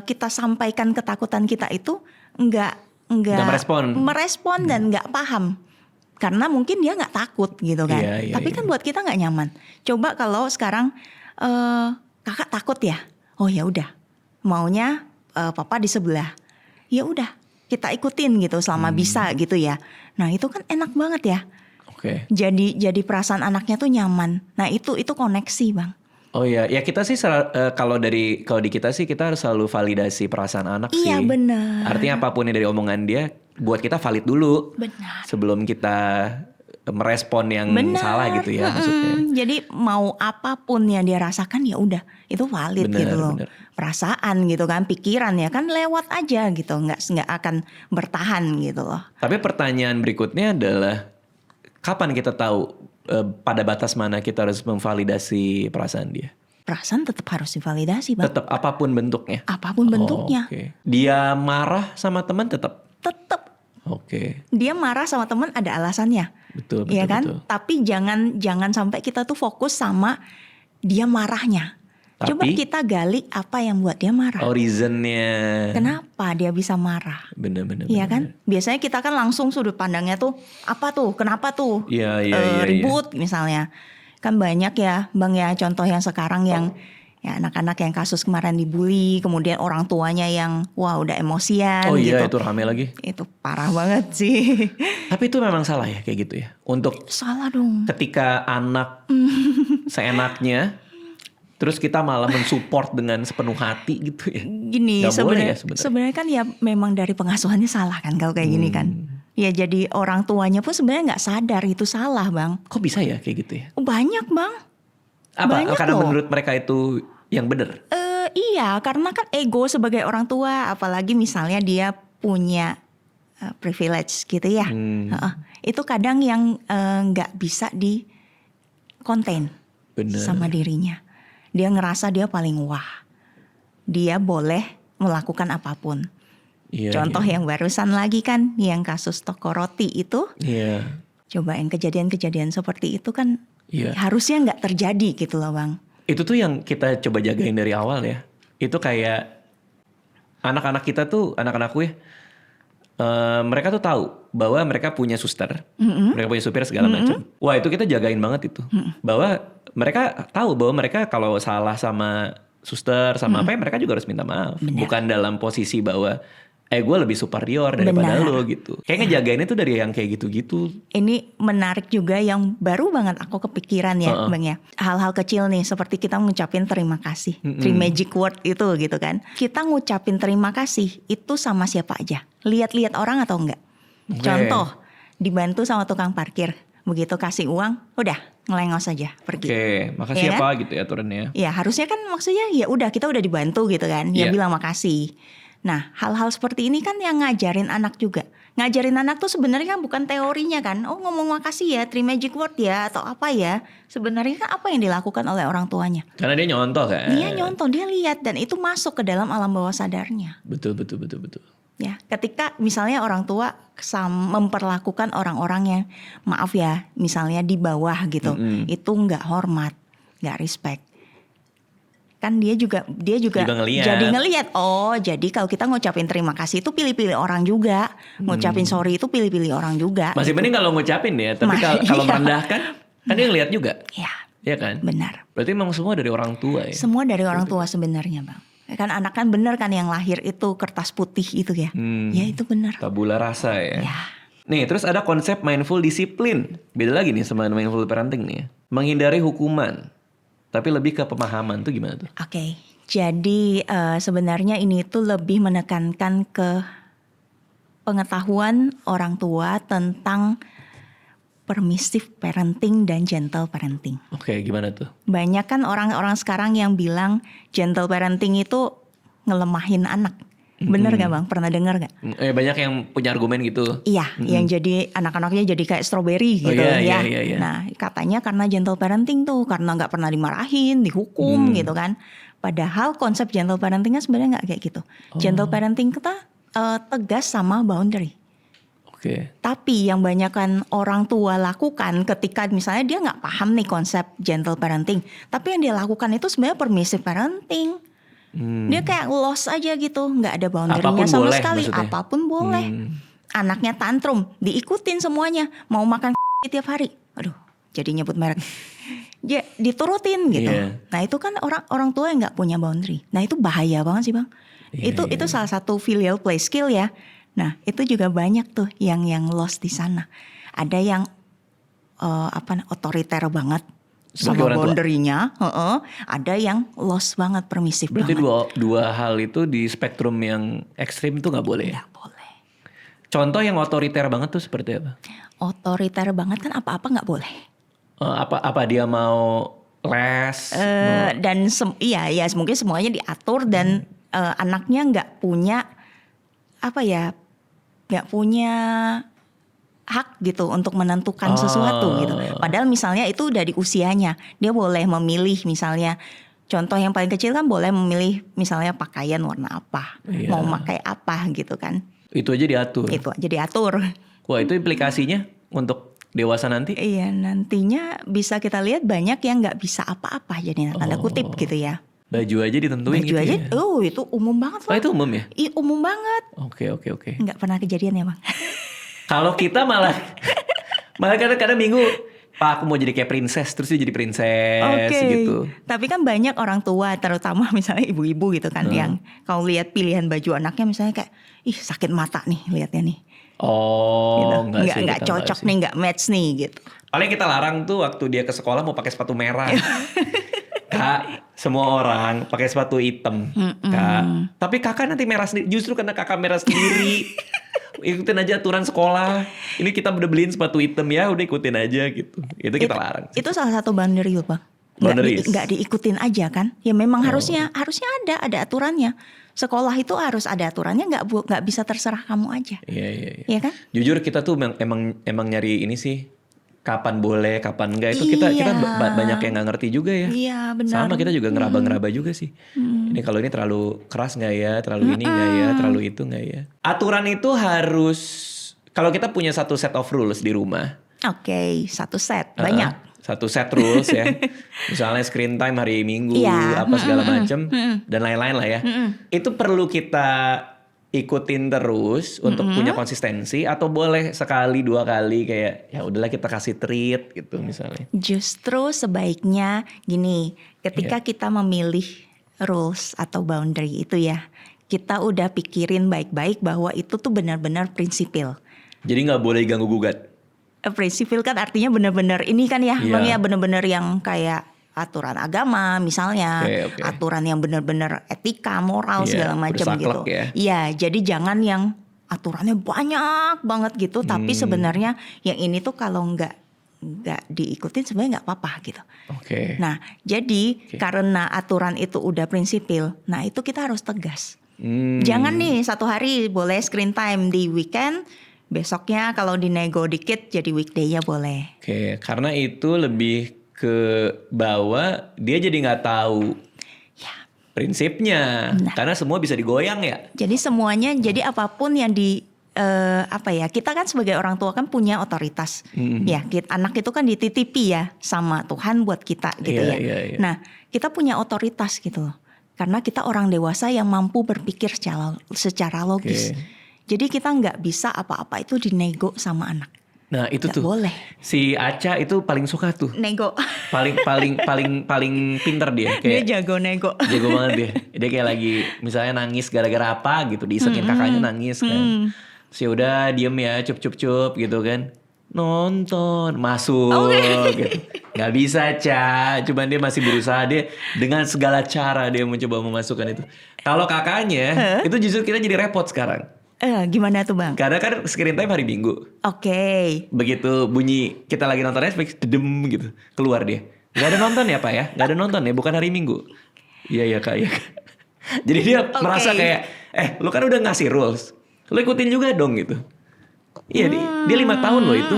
kita sampaikan ketakutan kita itu nggak merespon dan nggak paham. Karena mungkin dia nggak takut gitu kan. Tapi kan buat kita nggak nyaman. Coba kalau sekarang kakak takut ya. Oh ya udah. Maunya papa di sebelah, ya udah kita ikutin gitu selama bisa gitu ya. Nah itu kan enak banget ya. Jadi perasaan anaknya tuh nyaman. Nah itu koneksi bang. Oh iya, ya kita sih kalau di kita sih kita harus selalu validasi perasaan anak sih. Iya benar. Artinya apapun yang dari omongan dia, buat kita valid dulu. Benar. Sebelum kita merespon yang salah gitu ya maksudnya. Jadi mau apapun yang dia rasakan ya udah itu valid gitu loh. Perasaan gitu kan, pikiran ya kan lewat aja gitu, nggak akan bertahan gitu loh. Tapi pertanyaan berikutnya adalah kapan kita tahu pada batas mana kita harus memvalidasi perasaan dia? Perasaan tetap harus divalidasi bang. Tetap apapun bentuknya. Apapun bentuknya. Dia marah sama teman tetap. Dia marah sama teman ada alasannya. Betul. Iya kan? Betul. Tapi jangan sampai kita tuh fokus sama dia marahnya. Coba kita gali apa yang buat dia marah. Reasonnya. Kenapa dia bisa marah? Bener. Iya kan? Biasanya kita kan langsung sudut pandangnya tuh apa tuh? Kenapa tuh? Iya. Ribut misalnya. Kan banyak ya bang ya contoh yang sekarang yang ya anak-anak yang kasus kemarin dibully, kemudian orang tuanya yang udah emosian gitu. Oh iya itu rame lagi. Itu parah banget sih. Tapi itu memang salah ya kayak gitu ya. Untuk salah dong. Ketika anak seenaknya, terus kita malah mensupport dengan sepenuh hati gitu ya. Gini sebenarnya kan ya memang dari pengasuhannya salah kan kalau kayak gini kan. Ya jadi orang tuanya pun sebenarnya nggak sadar itu salah bang. Kok bisa ya kayak gitu ya? Banyak bang. Apa? Karena menurut mereka itu yang benar? Iya, karena kan ego sebagai orang tua, apalagi misalnya dia punya privilege gitu ya. Itu kadang yang nggak bisa di contain sama dirinya. Dia ngerasa dia paling wah. Dia boleh melakukan apapun. Contoh yang barusan lagi kan, yang kasus toko roti itu. Coba yang kejadian-kejadian seperti itu kan. Harusnya nggak terjadi gitu loh bang. Itu tuh yang kita coba jagain dari awal ya. Itu kayak anak-anak kita tuh, anak-anakku ya, mereka tuh tahu bahwa mereka punya suster, mereka punya supir segala macam. Wah itu kita jagain banget itu. Bahwa mereka tahu bahwa mereka kalau salah sama suster sama apa ya mereka juga harus minta maaf. Bukan dalam posisi bahwa gue lebih superior daripada lo gitu. Kayaknya jagain itu dari yang kayak gitu-gitu. Ini menarik juga yang baru banget aku kepikiran ya bang ya. Hal-hal kecil nih seperti kita ngucapin terima kasih. Three magic word itu gitu kan. Kita ngucapin terima kasih itu sama siapa aja. Lihat-lihat orang atau enggak. Contoh dibantu sama tukang parkir. Begitu kasih uang udah ngelengos aja pergi. Makasih ya Pak gitu ya aturannya. Ya harusnya kan maksudnya ya udah kita udah dibantu gitu kan. Ya bilang makasih. Nah, hal-hal seperti ini kan yang ngajarin anak juga. Ngajarin anak tuh sebenarnya kan bukan teorinya kan. Oh, ngomong makasih ya, 3 magic word ya, atau apa ya. Sebenarnya kan apa yang dilakukan oleh orang tuanya. Karena dia nyontoh kan. Dia nyontoh, dia lihat, dan itu masuk ke dalam alam bawah sadarnya. Betul. Ya, ketika misalnya orang tua memperlakukan orang-orang yang, maaf ya, misalnya di bawah gitu, itu nggak hormat, nggak respect. Kan dia juga jadi ngelihat, oh jadi kalau kita ngucapin terima kasih itu pilih-pilih orang juga, ngucapin sorry itu pilih-pilih orang juga. Masih mending kalau ngucapin ya, tapi kalau merendahkan kan dia ngelihat juga. Iya kan? Benar. Berarti emang semua dari orang tua ya? Semua dari orang tua sebenarnya, Bang. Kan anak kan benar kan yang lahir itu kertas putih itu ya. Ya itu benar. Tabula rasa ya. Nih terus ada konsep mindful disiplin. Beda lagi nih sama mindful parenting nih ya. Menghindari hukuman, tapi lebih ke pemahaman tuh gimana tuh? Oke. Jadi sebenarnya ini tuh lebih menekankan ke pengetahuan orang tua tentang permissive parenting dan gentle parenting. Oke, gimana tuh? Banyak kan orang-orang sekarang yang bilang gentle parenting itu ngelemahin anak. Bener gak Bang? Pernah dengar gak? Banyak yang punya argumen gitu. Iya, yang jadi anak-anaknya jadi kayak strawberry gitu ya. Nah, katanya karena gentle parenting tuh, karena gak pernah dimarahin, dihukum gitu kan. Padahal konsep gentle parentingnya sebenarnya gak kayak gitu. Gentle parenting kita tegas sama boundary. Tapi yang banyak kan orang tua lakukan ketika misalnya dia nggak paham nih konsep gentle parenting, tapi yang dia lakukan itu sebenarnya permissive parenting. Dia kayak lost aja gitu, nggak ada boundary-nya sama sekali. Maksudnya? Apapun boleh. Anaknya tantrum, diikutin semuanya. Mau makan tiap hari, aduh, jadi nyebut merek. Ya, diturutin gitu. Nah itu kan orang tua yang nggak punya boundary. Nah itu bahaya banget sih Bang. Itu salah satu filial play skill ya. Nah itu juga banyak tuh yang lost di sana. Ada yang otoriter banget sama boundary-nya, ada yang lost banget, permisif banget. Berarti dua hal itu di spektrum yang ekstrim itu nggak boleh? Nggak boleh. Contoh yang otoriter banget tuh seperti apa? Otoriter banget kan apa-apa nggak boleh. Apa dia mau les? Dan iya mungkin semuanya diatur dan anaknya nggak punya nggak punya hak gitu untuk menentukan sesuatu gitu. Padahal misalnya itu udah di usianya, dia boleh memilih misalnya. Contoh yang paling kecil kan boleh memilih misalnya pakaian warna apa, mau pakai apa gitu kan. Itu aja diatur. Itu aja diatur. Wah itu implikasinya untuk dewasa nanti? Iya nantinya bisa kita lihat banyak yang nggak bisa apa-apa jadi tanda kutip gitu ya. Baju aja ditentuin gitu aja, ya? Itu umum banget loh. Oh itu umum ya? Iya umum banget. Oke. Nggak pernah kejadian ya Bang? Kalau kita malah kadang-kadang minggu, Pak aku mau jadi kayak princess, terus dia jadi princess gitu. Tapi kan banyak orang tua, terutama misalnya ibu-ibu gitu kan, yang kalau lihat pilihan baju anaknya misalnya kayak, ih sakit mata nih lihatnya nih. Oh, gitu. Nggak cocok nih, nggak match nih gitu. Paling kita larang tuh waktu dia ke sekolah mau pakai sepatu merah. Kak, semua orang pakai sepatu hitam, Kak. Tapi kakak nanti merah sendiri. Justru karena kakak merah sendiri, ikutin aja aturan sekolah. Ini kita udah beliin sepatu hitam ya, udah ikutin aja gitu. Itu kita larang. Itu salah satu boundary loh Bang. Nggak diikutin aja kan? Ya memang harusnya ada aturannya. Sekolah itu harus ada aturannya, nggak bisa terserah kamu aja. Iya. Iya kan? Jujur kita tuh emang nyari ini sih. Kapan boleh, kapan enggak itu kita banyak yang nggak ngerti juga ya. Iya benar. Sama kita juga ngeraba-ngeraba juga sih. Ini kalau ini terlalu keras nggak ya, terlalu ini nggak ya, terlalu itu nggak ya. Aturan itu harus kalau kita punya satu set of rules di rumah. Oke, satu set banyak. Satu set rules ya. Misalnya screen time hari Minggu, apa segala macam dan lain-lain lah ya. Itu perlu kita ikutin terus untuk punya konsistensi atau boleh sekali 2 kali kayak ya udahlah kita kasih treat gitu misalnya. Justru sebaiknya gini, ketika kita memilih rules atau boundary itu ya, kita udah pikirin baik-baik bahwa itu tuh benar-benar prinsipil. Jadi nggak boleh ganggu gugat. Prinsipil kan artinya benar-benar ini kan ya, Bang ya, benar-benar yang kayak aturan agama misalnya, aturan yang benar-benar etika, moral segala macam gitu. Iya, jadi jangan yang aturannya banyak banget gitu, tapi sebenarnya yang ini tuh kalau nggak diikutin sebenarnya nggak apa-apa gitu. Nah, jadi karena aturan itu udah prinsipil, nah itu kita harus tegas. Jangan nih 1 hari boleh screen time di weekend, besoknya kalau dinego dikit jadi weekday-nya boleh. Oke, karena itu lebih ke bawah dia jadi nggak tahu prinsipnya. Karena semua bisa digoyang ya. Jadi semuanya, jadi apapun yang kita kan sebagai orang tua kan punya otoritas. Ya, anak itu kan dititipi ya sama Tuhan buat kita gitu ya. Nah, kita punya otoritas gitu loh. Karena kita orang dewasa yang mampu berpikir secara logis. Jadi kita nggak bisa apa-apa itu dinego sama anak. Nah itu nggak tuh boleh. Si Aca itu paling suka tuh nego. paling pinter dia. Kayak dia jago nego. Jago banget dia. Dia kayak lagi misalnya nangis gara-gara apa gitu, diisekin kakaknya nangis kan. Si udah diem ya, cup gitu kan. Nonton masuk gitu. Nggak bisa Ca, cuman dia masih berusaha, dia dengan segala cara dia mencoba memasukkan itu. Kalau kakaknya itu justru kita jadi repot sekarang. Gimana tuh Bang? Karena kan screen time hari Minggu. Begitu bunyi kita lagi nonton Netflix, dedem gitu, keluar dia. Gak ada nonton ya Pak ya? Gak ada nonton ya, bukan hari Minggu. Iya Kak, iya Kak. Jadi dia merasa kayak, lu kan udah ngasih rules, lu ikutin juga dong gitu. Iya dia 5 tahun loh itu.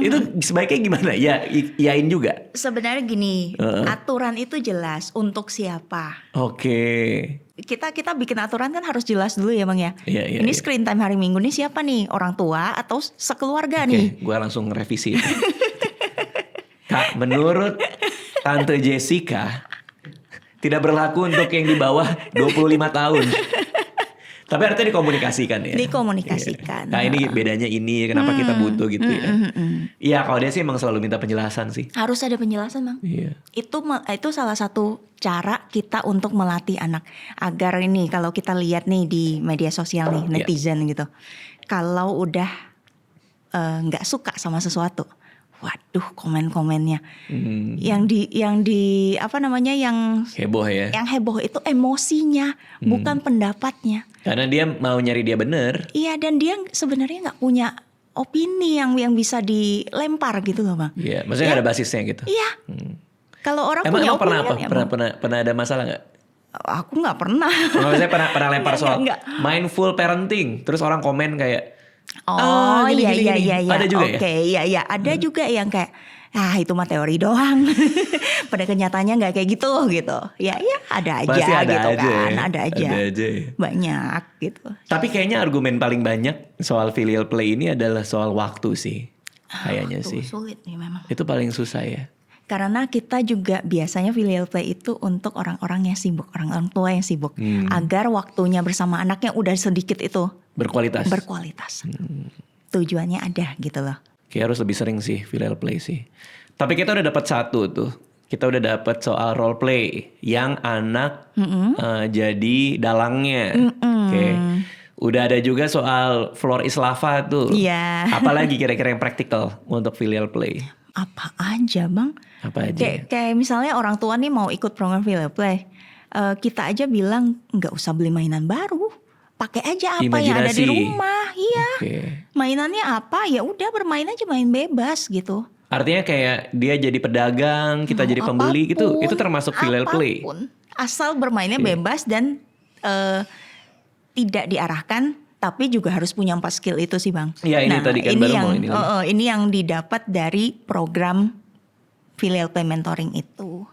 Itu sebaiknya gimana? Ya iyain juga. Sebenarnya gini, aturan itu jelas untuk siapa. Kita bikin aturan kan harus jelas dulu ya Bang ya. Ini screen time hari Minggu nih siapa nih? Orang tua atau sekeluarga nih? Gue langsung revisi. Kak, menurut Tante Jessica tidak berlaku untuk yang di bawah 25 tahun. Tapi artinya dikomunikasikan ya. Dikomunikasikan. Nah ini bedanya ini, kenapa kita butuh gitu ya. Iya kalau dia sih emang selalu minta penjelasan sih. Harus ada penjelasan Bang. Iya. Itu salah satu cara kita untuk melatih anak. Agar ini kalau kita lihat nih di media sosial nih, netizen gitu. Kalau udah gak suka sama sesuatu, waduh komen-komennya. Yang heboh ya. Yang heboh itu emosinya, bukan pendapatnya. Karena dia mau nyari dia bener. Iya, dan dia sebenarnya nggak punya opini yang bisa dilempar gitu loh Bang. Iya, maksudnya nggak ada basisnya gitu. Iya. Kalau orang punya opini pernah apa? Pernah ada masalah nggak? Aku nggak pernah. Maksudnya pernah lempar soal mindful parenting, terus orang komen kayak iya. Ada juga ya? Iya. Ada juga yang kayak itu mah teori doang. Pada kenyataannya nggak kayak gitu. Ya ada aja. Pasti ada gitu aja, kan. Ya. Ada aja. Banyak gitu. Tapi kayaknya argumen paling banyak soal filial play ini adalah soal waktu sih. Kayaknya sih. Sulit nih memang. Itu paling susah ya. Karena kita juga biasanya filial play itu untuk orang-orang yang sibuk, orang tua yang sibuk, agar waktunya bersama anaknya udah sedikit itu berkualitas. Tujuannya ada gitu loh. Kayak harus lebih sering sih filial play sih. Tapi kita udah dapat satu tuh. Kita udah dapat soal role play yang anak jadi dalangnya. Udah ada juga soal floor is lava tuh. Iya. Apalagi kira-kira yang praktikal untuk filial play? Apa aja Bang? Apa aja? Kayak misalnya orang tua nih mau ikut program filial play. Kita aja bilang nggak usah beli mainan baru. Pakai aja apa yang ada di rumah. Iya. Mainannya apa? Ya udah bermain aja, main bebas gitu. Artinya kayak dia jadi pedagang, kita jadi pembeli gitu. Itu termasuk filial play. Asal bermainnya bebas dan tidak diarahkan, tapi juga harus punya 4 skill itu sih Bang. Iya ini tadi kan baru mau ini. Ini yang didapat dari program filial play mentoring itu.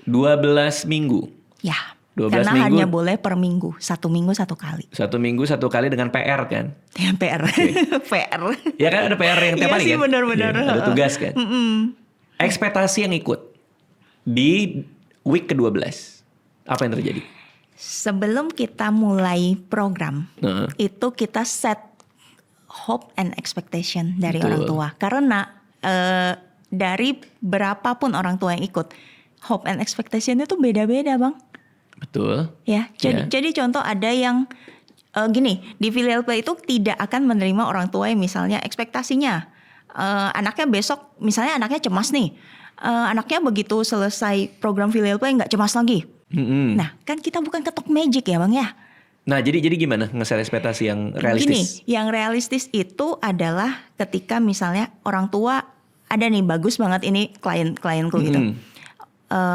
12 minggu. Ya. 12 karena minggu, hanya boleh per minggu, 1 minggu 1 kali. 1 minggu 1 kali dengan PR kan? PR. PR. Ya kan ada PR yang tiap hari kan? Iya sih benar-benar. Ya, ada tugas kan? Ekspektasi yang ikut di week ke-12. Apa yang terjadi? Sebelum kita mulai program, itu kita set hope and expectation dari orang tua. Karena dari berapapun orang tua yang ikut, hope and expectation itu beda-beda Bang. Betul. Ya, jadi contoh ada yang gini, di filial play itu tidak akan menerima orang tua yang misalnya ekspektasinya anaknya besok, misalnya anaknya cemas nih, anaknya begitu selesai program filial play nggak cemas lagi. Nah, kan kita bukan ketok magic ya Bang ya. Nah, jadi gimana nge-set ekspektasi yang realistis? Gini, yang realistis itu adalah ketika misalnya orang tua ada nih, bagus banget ini klienku gitu.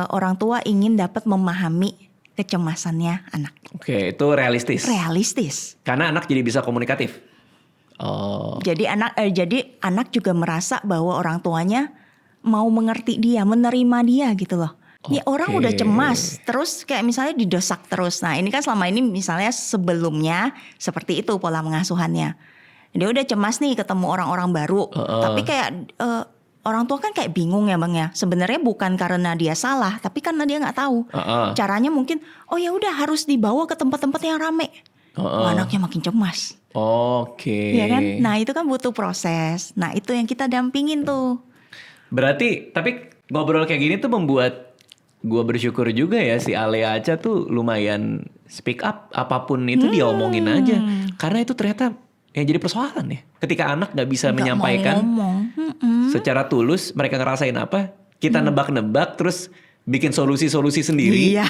Orang tua ingin dapat memahami kecemasannya anak. Oke, itu realistis. Realistis. Karena anak jadi bisa komunikatif. Jadi anak juga merasa bahwa orang tuanya mau mengerti dia, menerima dia gitu loh. Ini orang udah cemas, terus kayak misalnya didesak terus. Nah ini kan selama ini misalnya sebelumnya seperti itu pola pengasuhannya. Dia udah cemas nih ketemu orang-orang baru, tapi kayak orang tua kan kayak bingung ya Bang ya. Sebenarnya bukan karena dia salah, tapi karena dia nggak tahu. Caranya mungkin, oh ya udah harus dibawa ke tempat-tempat yang rame. Anaknya makin cemas. Oke. Ya kan? Nah itu kan butuh proses. Nah itu yang kita dampingin tuh. Berarti, tapi ngobrol kayak gini tuh membuat gue bersyukur juga ya si Alea Aca tuh lumayan speak up. Apapun itu dia omongin aja. Karena itu ternyata yang jadi persoalan ya. Ketika anak gak bisa menyampaikan secara tulus mereka ngerasain apa. Kita nebak-nebak terus bikin solusi-solusi sendiri. Iya.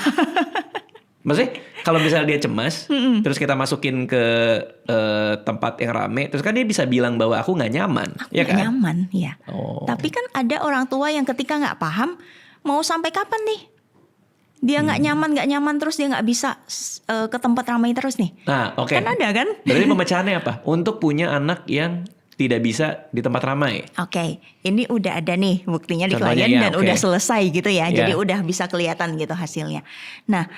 Maksudnya kalau misalnya dia cemas, terus kita masukin ke tempat yang rame, terus kan dia bisa bilang bahwa aku nggak nyaman, aku nggak nyaman, ya. Tapi kan ada orang tua yang ketika nggak paham, mau sampai kapan nih? Dia nggak nyaman terus dia nggak bisa ke tempat ramai terus nih. Nah, oke. Kan ada kan? Berarti pemecahannya apa? Untuk punya anak yang tidak bisa di tempat ramai. Oke, ini udah ada nih buktinya di klien dan udah selesai gitu ya. Jadi udah bisa kelihatan gitu hasilnya. Nah,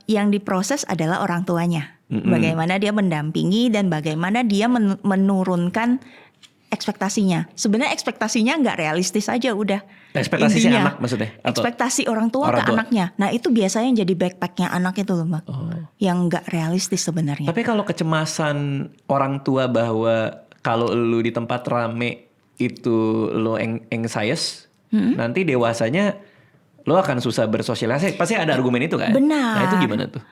yang diproses adalah orang tuanya. Bagaimana dia mendampingi dan bagaimana dia menurunkan ekspektasinya. Sebenarnya ekspektasinya nggak realistis aja udah. Ekspektasi si anak maksudnya? Atau ekspektasi orang tua ke anaknya. Nah itu biasanya yang jadi backpacknya anak itu loh Mbak. Yang nggak realistis sebenarnya. Tapi kalau kecemasan orang tua bahwa kalau lu di tempat rame itu lu anxious, nanti dewasanya lu akan susah bersosialisasi. Pasti ada argumen itu kan? Benar. Nah itu gimana tuh?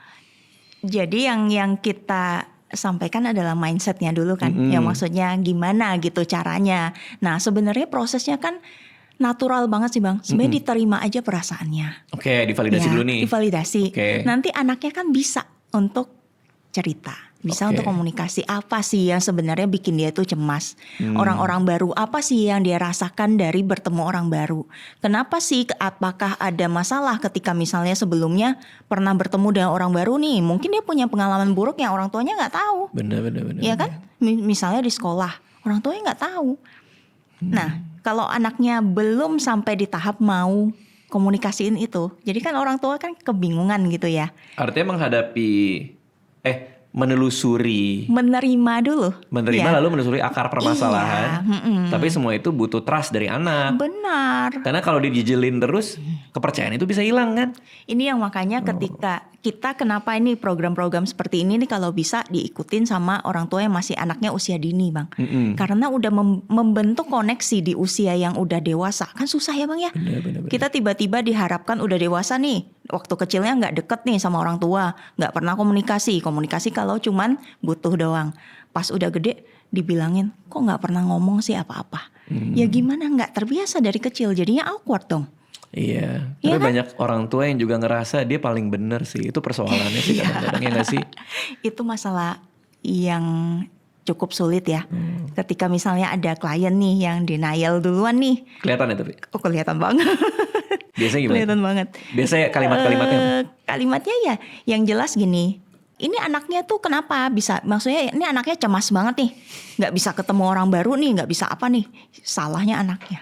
Jadi yang kita sampaikan adalah mindsetnya dulu kan. Yang maksudnya gimana gitu caranya. Nah sebenarnya prosesnya kan natural banget sih Bang. Sebenarnya diterima aja perasaannya. Oke, divalidasi dulu nih. Divalidasi. Nanti anaknya kan bisa untuk cerita. Bisa untuk komunikasi apa sih yang sebenarnya bikin dia tuh cemas. Orang-orang baru apa sih yang dia rasakan dari bertemu orang baru. Kenapa sih, apakah ada masalah ketika misalnya sebelumnya pernah bertemu dengan orang baru nih. Mungkin dia punya pengalaman buruk yang orang tuanya gak tahu. Benar. Iya kan? Misalnya di sekolah, orang tuanya gak tahu. Nah kalau anaknya belum sampai di tahap mau komunikasiin itu. Jadi kan orang tua kan kebingungan gitu ya. Artinya menghadapi menelusuri, menerima dulu, lalu menelusuri akar permasalahan. Tapi semua itu butuh trust dari anak. Benar. Karena kalau dijijelin terus, kepercayaan itu bisa hilang kan. Ini yang makanya ketika kita kenapa ini program-program seperti ini nih kalau bisa diikutin sama orang tua yang masih anaknya usia dini Bang. Karena udah membentuk koneksi di usia yang udah dewasa kan susah ya Bang ya. Benar. Kita tiba-tiba diharapkan udah dewasa nih, waktu kecilnya nggak deket nih sama orang tua, nggak pernah komunikasi kalau cuman butuh doang. Pas udah gede dibilangin kok nggak pernah ngomong sih apa-apa. Ya gimana, nggak terbiasa dari kecil, jadinya awkward dong. Iya, tapi kan? Banyak orang tua yang juga ngerasa dia paling bener sih. Itu persoalannya sih kadang-kadang ya gak sih? Itu masalah yang cukup sulit ya. Ketika misalnya ada klien nih yang denial duluan nih. Kelihatan ya tapi? Oh kelihatan banget. Biasanya gimana? Kelihatan banget. Biasanya kalimat-kalimatnya? Kalimatnya ya yang jelas gini. Ini anaknya tuh kenapa bisa, maksudnya ini anaknya cemas banget nih. Gak bisa ketemu orang baru nih, gak bisa apa nih. Salahnya anaknya.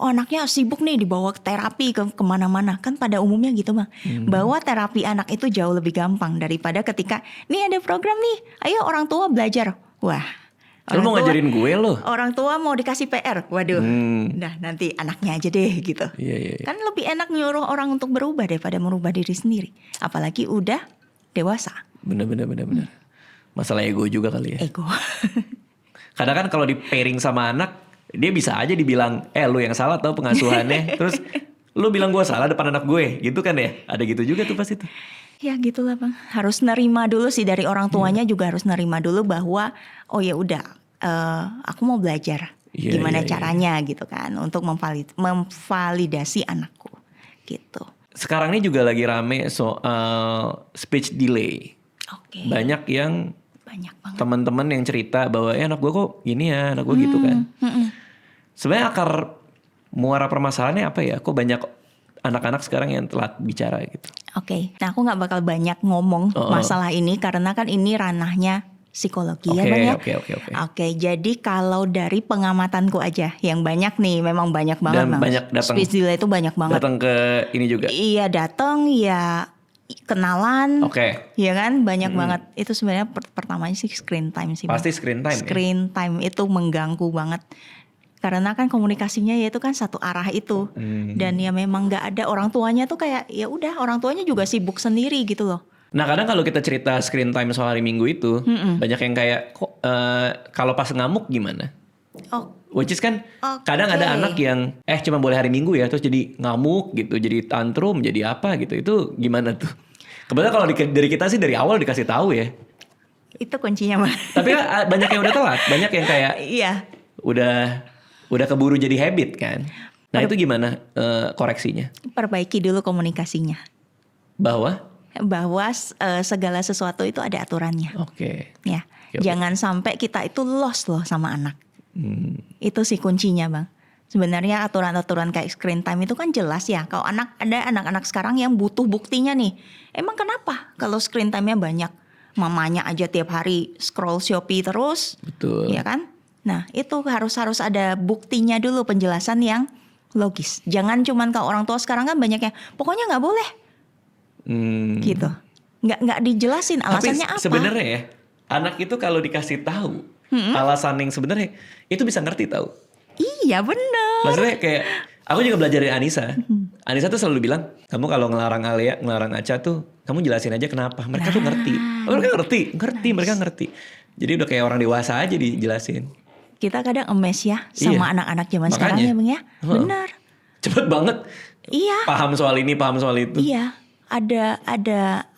Oh anaknya sibuk nih dibawa ke terapi kemana-mana. Kan pada umumnya gitu Bang. Bawa terapi anak itu jauh lebih gampang daripada ketika nih ada program nih, ayo orang tua belajar. Wah, lu mau ngajarin gue loh. Orang tua mau dikasih PR. Waduh, nah nanti anaknya aja deh gitu. Iya. Kan lebih enak nyuruh orang untuk berubah daripada merubah diri sendiri. Apalagi udah dewasa. Bener. Masalah ego juga kali ya. Ego. Kadang kan kalau di pairing sama anak, dia bisa aja dibilang, lu yang salah tau pengasuhannya. Terus lu bilang gue salah depan anak gue, gitu kan ya? Ada gitu juga tuh pas itu. Ya gitulah Bang. Harus nerima dulu sih dari orang tuanya juga harus nerima dulu bahwa oh ya udah, aku mau belajar gimana caranya gitu kan untuk memvalidasi anakku gitu. Sekarang ini juga lagi rame soal speech delay. Banyak yang teman-teman yang cerita bahwa anak gue kok gini ya, anak gue gitu kan. Sebenarnya akar muara permasalahannya apa ya? Kok banyak anak-anak sekarang yang telat bicara gitu. Oke. Nah aku nggak bakal banyak ngomong masalah ini karena kan ini ranahnya psikologi ya Bang ya. Oke, jadi kalau dari pengamatanku aja yang banyak nih, memang banyak banget Bang. Banyak datang. Speech delay itu banyak banget. Datang ke ini juga. Iya, datang ya kenalan. Iya kan, banyak banget. Itu sebenarnya pertamanya sih screen time sih. Pasti screen time. Screen time itu mengganggu banget. Karena kan komunikasinya ya itu kan satu arah itu. Dan ya memang nggak ada, orang tuanya tuh kayak ya udah, orang tuanya juga sibuk sendiri gitu loh. Nah kadang kalau kita cerita screen time soal hari Minggu itu, banyak yang kayak kalau pas ngamuk gimana? Which is kan kadang ada anak yang cuma boleh hari Minggu ya, terus jadi ngamuk gitu, jadi tantrum, jadi apa gitu. Itu gimana tuh? Kebetulan kalau dari kita sih dari awal dikasih tahu ya. Itu kuncinya mah. Tapi kan banyak yang udah telat, banyak yang kayak udah keburu jadi habit kan. Nah itu gimana koreksinya? Perbaiki dulu komunikasinya. Bahwa segala sesuatu itu ada aturannya. Ya, jangan sampai kita itu lost loh sama anak. Itu sih kuncinya Bang. Sebenarnya aturan-aturan kayak screen time itu kan jelas ya. Kalau ada anak-anak sekarang yang butuh buktinya nih. Emang kenapa kalau screen time-nya banyak? Mamanya aja tiap hari scroll Shopee terus. Betul. Ya kan? Nah itu harus ada buktinya dulu, penjelasan yang logis. Jangan cuman kalau orang tua sekarang kan banyak yang pokoknya nggak boleh. Gitu, nggak dijelasin alasannya. Tapi sebenarnya ya anak itu kalau dikasih tahu alasan yang sebenarnya itu bisa ngerti tahu. Iya benar. Maksudnya kayak aku juga belajar dari Anissa. Anissa tuh selalu bilang, kamu kalau ngelarang Alia, ngelarang Aca tuh kamu jelasin aja kenapa. Mereka tuh ngerti. Mereka ngerti. Jadi udah kayak orang dewasa aja dijelasin. Kita kadang emes ya sama anak-anak zaman sekarang ya Bang ya. Benar. Cepet banget. Iya. Paham soal ini, paham soal itu. Iya. Ada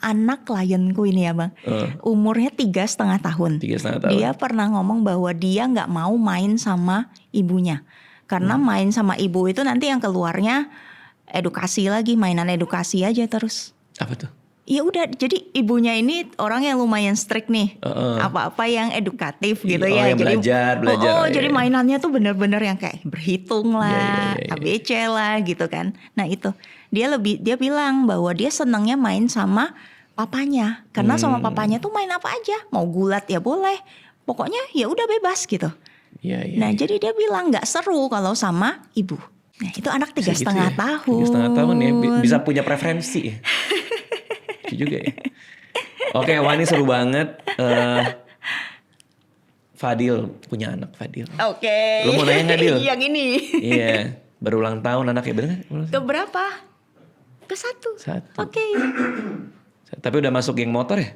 anak klienku ini ya Bang, umurnya 3,5 tahun. Dia pernah ngomong bahwa dia nggak mau main sama ibunya, karena main sama ibu itu nanti yang keluarnya edukasi lagi, mainan edukasi aja terus. Apa tuh? Ya udah, jadi ibunya ini orang yang lumayan strict nih, apa-apa yang edukatif gitu ya. Yang jadi belajar. Jadi mainannya tuh bener-bener yang kayak berhitung lah, ABC lah gitu kan. Nah itu dia bilang bahwa dia senangnya main sama papanya, karena sama papanya tuh main apa aja, mau gulat ya boleh, pokoknya ya udah bebas gitu. Nah jadi dia bilang nggak seru kalau sama ibu. Nah itu anak 3,5 tahun. 3,5 tahun ya bisa punya preferensi ya. Juga ya. Oke, wah ini seru banget. Fadil punya anak, Fadil. Oke. Lu mau nanya nggak, Dil? Yang ini. Iya, berulang tahun anaknya, bener nggak? Ke berapa? Ke 1. Oke. Tapi udah masuk geng motor ya?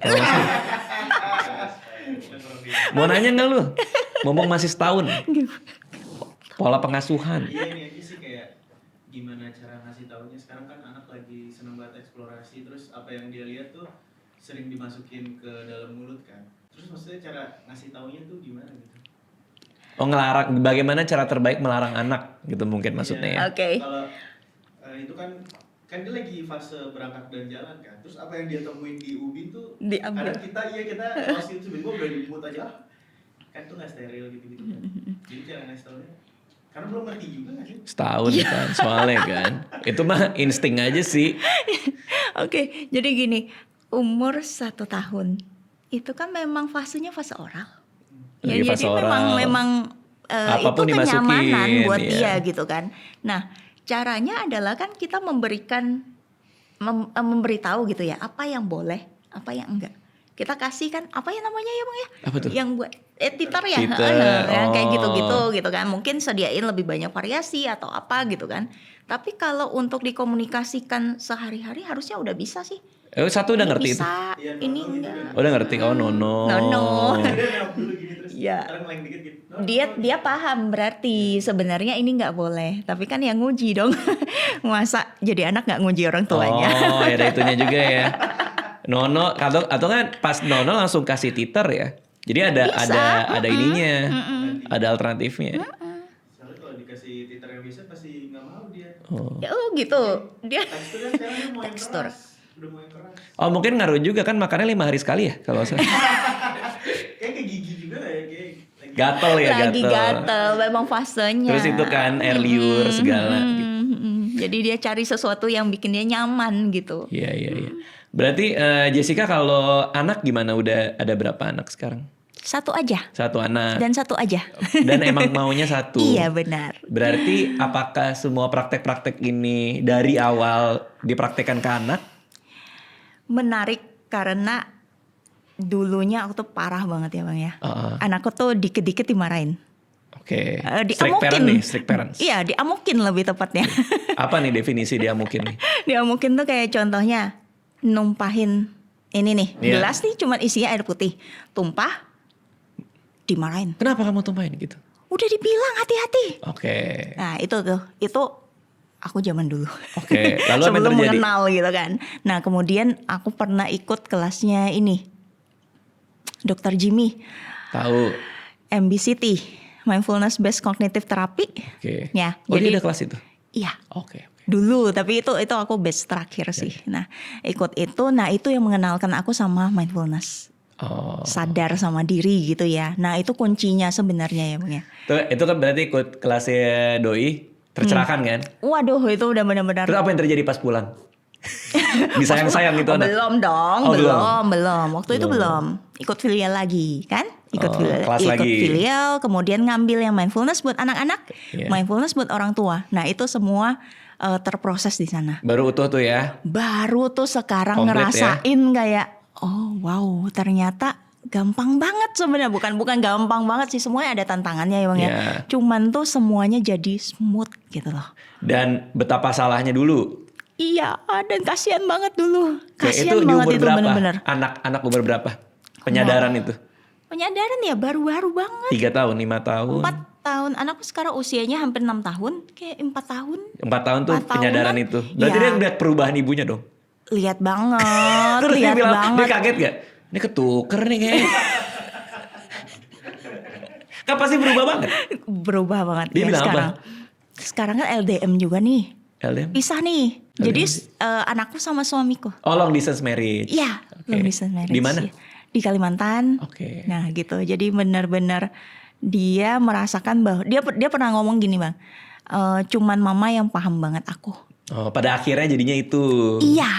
Mau nanya nggak lu? Ngomong masih setahun. Pola pengasuhan. Iya ini aja sih kayak gimana cara ngasih taunya. Sekarang kan anak lagi seneng banget eksplorasi, terus apa yang dia lihat tuh sering dimasukin ke dalam mulut kan. Terus maksudnya cara ngasih taunya tuh gimana gitu? Ngelarang, bagaimana cara terbaik melarang anak gitu mungkin maksudnya ya. Oke. Kalau itu kan dia lagi fase berangkat dan jalan kan. Terus apa yang dia temuin di Ubin tuh diambil. Kadang kita masih itu gue udah dimut aja. Kan tuh gak steril gitu-gitu kan. Jadi cara ngasih taunya karena belum ngerti juga gak sih? Setahun kan soalnya kan. Itu mah insting aja sih. Oke, jadi gini, umur 1 tahun itu kan memang fasenya fase oral. Ya jadi memang itu kenyamanan buat dia gitu kan. Nah caranya adalah kan kita memberitahu gitu ya, apa yang boleh, apa yang enggak. Kita kasih kan apa ya namanya ya Bang ya? Apa tuh? Yang buat titer ya, kayak gitu-gitu gitu kan. Mungkin sediain lebih banyak variasi atau apa gitu kan. Tapi kalau untuk dikomunikasikan sehari-hari harusnya udah bisa sih. Satu udah ngerti bisa, itu? Ini enggak. Udah ngerti, Nono. Ya. Dia paham berarti sebenarnya ini nggak boleh. Tapi kan yang nguji dong. Masa jadi anak nggak nguji orang tuanya? Oh, ya ada itunya juga ya. Nono atau kan pas Nono langsung kasih titer ya. Jadi ada ininya, ada alternatifnya. Soalnya kalau dikasih titer yang bisa pasti nggak mau dia. Gitu. Dia teksturnya sekarang mau tekstur. Udah mau yang keras. Oh mungkin ngaruh juga kan makannya 5 hari sekali ya kalau saya. Kayak ke gigi juga ya kayak. Gatel ya, lagi gatel memang fasenya. Terus itu kan air liur segala gitu. Jadi dia cari sesuatu yang bikin dia nyaman gitu. Iya. Berarti Jessica kalau anak gimana? Udah ada berapa anak sekarang? Satu aja. Satu anak. Dan satu aja. Dan emang maunya satu. Iya benar. Berarti apakah semua praktek-praktek ini dari awal dipraktekkan ke anak? Menarik karena dulunya aku tuh parah banget ya Bang ya. Anakku tuh dikit-dikit dimarahin. Oke. Diamukin. Strict parents. Iya, diamukin lebih tepatnya. Apa nih definisi diamukin nih? Diamukin tuh kayak contohnya numpahin ini nih, gelas nih cuman isinya air putih. Tumpah, dimarahin. Kenapa kamu tumpahin gitu? Udah dibilang hati-hati. Oke. Nah itu aku zaman dulu. Oke. Lalu apa yang sebelum terjadi? mengenal gitu kan. Nah kemudian aku pernah ikut kelasnya ini, Dr. Jimmy. Tahu. MBCT, Mindfulness Based Cognitive Therapy. Oke. Ya, jadi jadi ada kelas itu? Iya. Oke. Dulu, tapi itu aku batch terakhir sih. Nah, ikut itu, itu yang mengenalkan aku sama mindfulness. Sadar sama diri gitu ya. Nah, itu kuncinya sebenarnya ya, Bang ya. Itu kan berarti ikut kelasnya Doi tercerahkan kan? Waduh, itu udah benar-benar. Terus apa yang terjadi pas pulang? Disayang-sayang gitu anak? Belum dong, belum. Waktu itu belum. Ikut filial lagi kan? Ikut filial, kemudian ngambil yang mindfulness buat anak-anak, mindfulness buat orang tua. Nah, itu semua terproses di sana. Baru utuh tuh ya? Baru tuh sekarang komplit ngerasain kayak, oh wow, ternyata gampang banget sebenarnya. Bukan gampang banget sih, semuanya ada tantangannya ya Bang ya. Cuman tuh semuanya jadi smooth gitu loh. Dan betapa salahnya dulu. Iya, dan kasihan banget dulu. Kasihan itu banget itu bener-bener. Anak umur berapa? Penyadaran itu? Penyadaran ya baru-baru banget. 3 tahun, 5 tahun? 4 tahun. Anakku sekarang usianya hampir 6 tahun. Kayak 4 tahun. 4 tahun tuh penyadaran itu. Berarti dia ngeliat perubahan ibunya dong? Lihat banget. Terus lihat dia bilang, banget. dia kaget gak? Ini ketuker nih kayaknya. Kan pasti berubah banget. Berubah banget. Dia bilang sekarang. apa? Sekarang kan LDM juga nih. LDM? Pisah nih. Jadi anakku sama suamiku. Oh, long distance marriage. Iya, long distance marriage. Di mana? Di Kalimantan. Oke. Nah, gitu. Jadi benar-benar dia merasakan bahwa dia pernah ngomong gini, Bang. Cuman mama yang paham banget aku. Oh, pada akhirnya jadinya itu. Iya.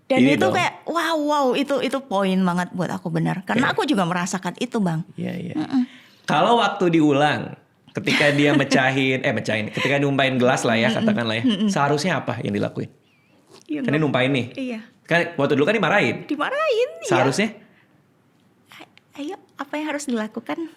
Dan itu dong. kayak wow, itu poin banget buat aku benar. Karena aku juga merasakan itu, Bang. Iya. Kalau waktu diulang, ketika dia ketika numpahin gelas lah ya, katakanlah ya, seharusnya apa yang dilakuin? Kan dia numpahin nih. Iya. Kan waktu dulu kan dimarahin. Seharusnya? Ayo, apa yang harus dilakukan?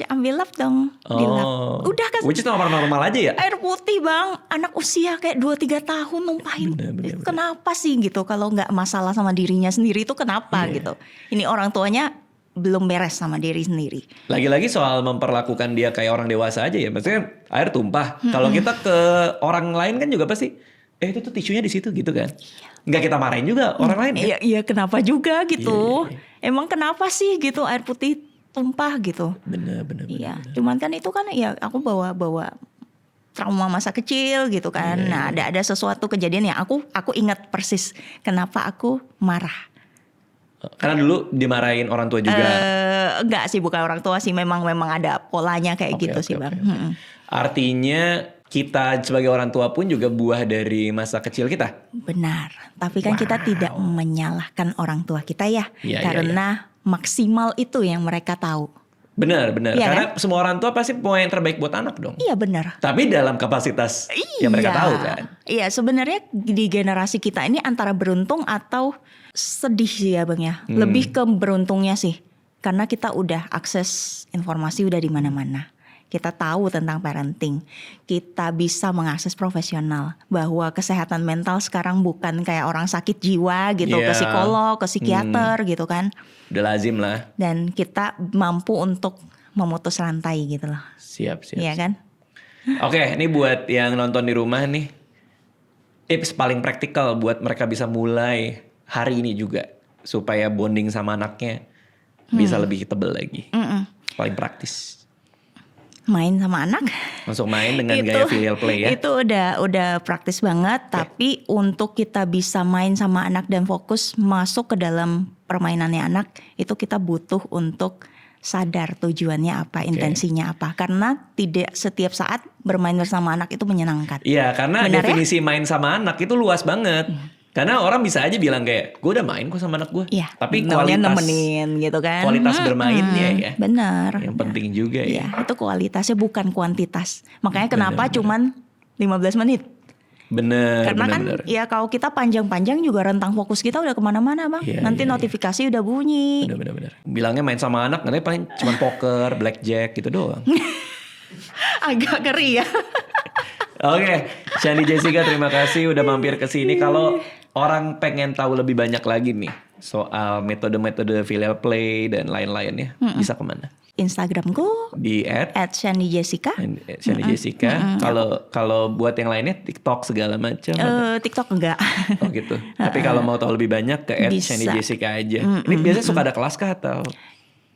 Ambil lap dong, dilap. Udah kan. Which is normal aja ya? Air putih Bang, anak usia kayak 2-3 tahun numpahin. Bener. Kenapa sih gitu? Kalau nggak masalah sama dirinya sendiri itu kenapa gitu? Ini orang tuanya belum beres sama diri sendiri. Lagi-lagi soal memperlakukan dia kayak orang dewasa aja ya. Maksudnya air tumpah. Kalau kita ke orang lain kan juga pasti, itu tuh tisunya di situ gitu kan. Nggak kita marahin juga orang lain ya. Iya kenapa juga gitu. Emang kenapa sih gitu air putih tumpah gitu. Bener. Iya, cuman kan itu kan ya aku bawa trauma masa kecil gitu kan. Nah, ada sesuatu kejadian yang aku ingat persis kenapa aku marah. Karena dulu dimarahin orang tua juga. Enggak sih, bukan orang tua sih, memang ada polanya kayak gitu sih, Bang. Artinya kita sebagai orang tua pun juga buah dari masa kecil kita. Benar. Tapi kan kita tidak menyalahkan orang tua kita ya. Karena maksimal itu yang mereka tahu. Benar. Ya, karena kan? Semua orang tua pasti mau yang terbaik buat anak dong. Iya benar. Tapi dalam kapasitas yang mereka tahu kan. Iya, sebenarnya di generasi kita ini antara beruntung atau sedih sih ya Bang ya. Lebih ke beruntungnya sih. Karena kita udah akses informasi udah di mana-mana. Kita tahu tentang parenting. Kita bisa mengakses profesional. Bahwa kesehatan mental sekarang bukan kayak orang sakit jiwa gitu. Ke psikolog, ke psikiater gitu kan. Udah lazim lah. Dan kita mampu untuk memutus rantai gitu loh. Siap. Iya kan? Oke, ini buat yang nonton di rumah nih. Tips paling praktikal buat mereka bisa mulai hari ini juga. Supaya bonding sama anaknya bisa lebih tebal lagi. Paling praktis. Main sama anak. Langsung main dengan gaya filial play ya. Itu udah praktis banget. Tapi untuk kita bisa main sama anak dan fokus masuk ke dalam permainannya anak, itu kita butuh untuk sadar tujuannya apa, intensinya apa. Karena tidak setiap saat bermain bersama anak itu menyenangkan. Iya, karena Benar definisi main sama anak itu luas banget. Karena orang bisa aja bilang kayak, gue udah main kok sama anak gue. Iya, Tapi nemenin gitu kan. kualitas bermainnya ya. Benar. Yang penting juga ya. Iya, itu kualitasnya bukan kuantitas. Makanya kenapa cuman 15 menit. Bener. Karena kan ya kalau kita panjang-panjang juga rentang fokus kita udah kemana-mana bang. Iya, Nanti notifikasi udah bunyi. Bener. Bilangnya main sama anak, nanti paling cuma poker, blackjack gitu doang. Agak ngeri ya. Oke, Shandy Jessica terima kasih udah mampir ke sini. Kalau orang pengen tahu lebih banyak lagi nih soal metode-metode filial play dan lain-lainnya, bisa kemana? Instagramku Di @ShandyJessica. Shandy Jessica. Kalau buat yang lainnya TikTok segala macam. TikTok enggak. Oh gitu. Tapi kalau mau tahu lebih banyak ke Shandy Jessica aja. Ini biasanya suka ada kelas kah atau?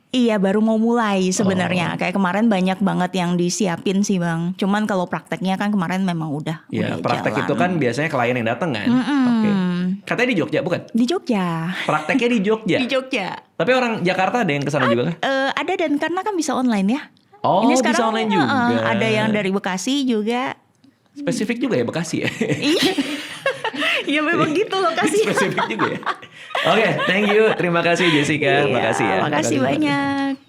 Iya baru mau mulai sebenarnya. Kayak kemarin banyak banget yang disiapin sih bang. Cuman kalau prakteknya kan kemarin memang udah. Iya udah praktek jalan. itu kan biasanya klien yang datang kan. Oke. Katanya di Jogja bukan? Di Jogja. Prakteknya di Jogja. Di Jogja. Tapi orang Jakarta ada yang kesana juga kah? Ada dan karena kan bisa online ya. Oh Ini bisa sekarang, online juga. Ada yang dari Bekasi juga. Spesifik juga ya Bekasi ya. Iya memang gitu lokasinya. Spesifik juga ya. Oke, thank you. Terima kasih Jessica. Iya, Makasih ya. Makasih banyak.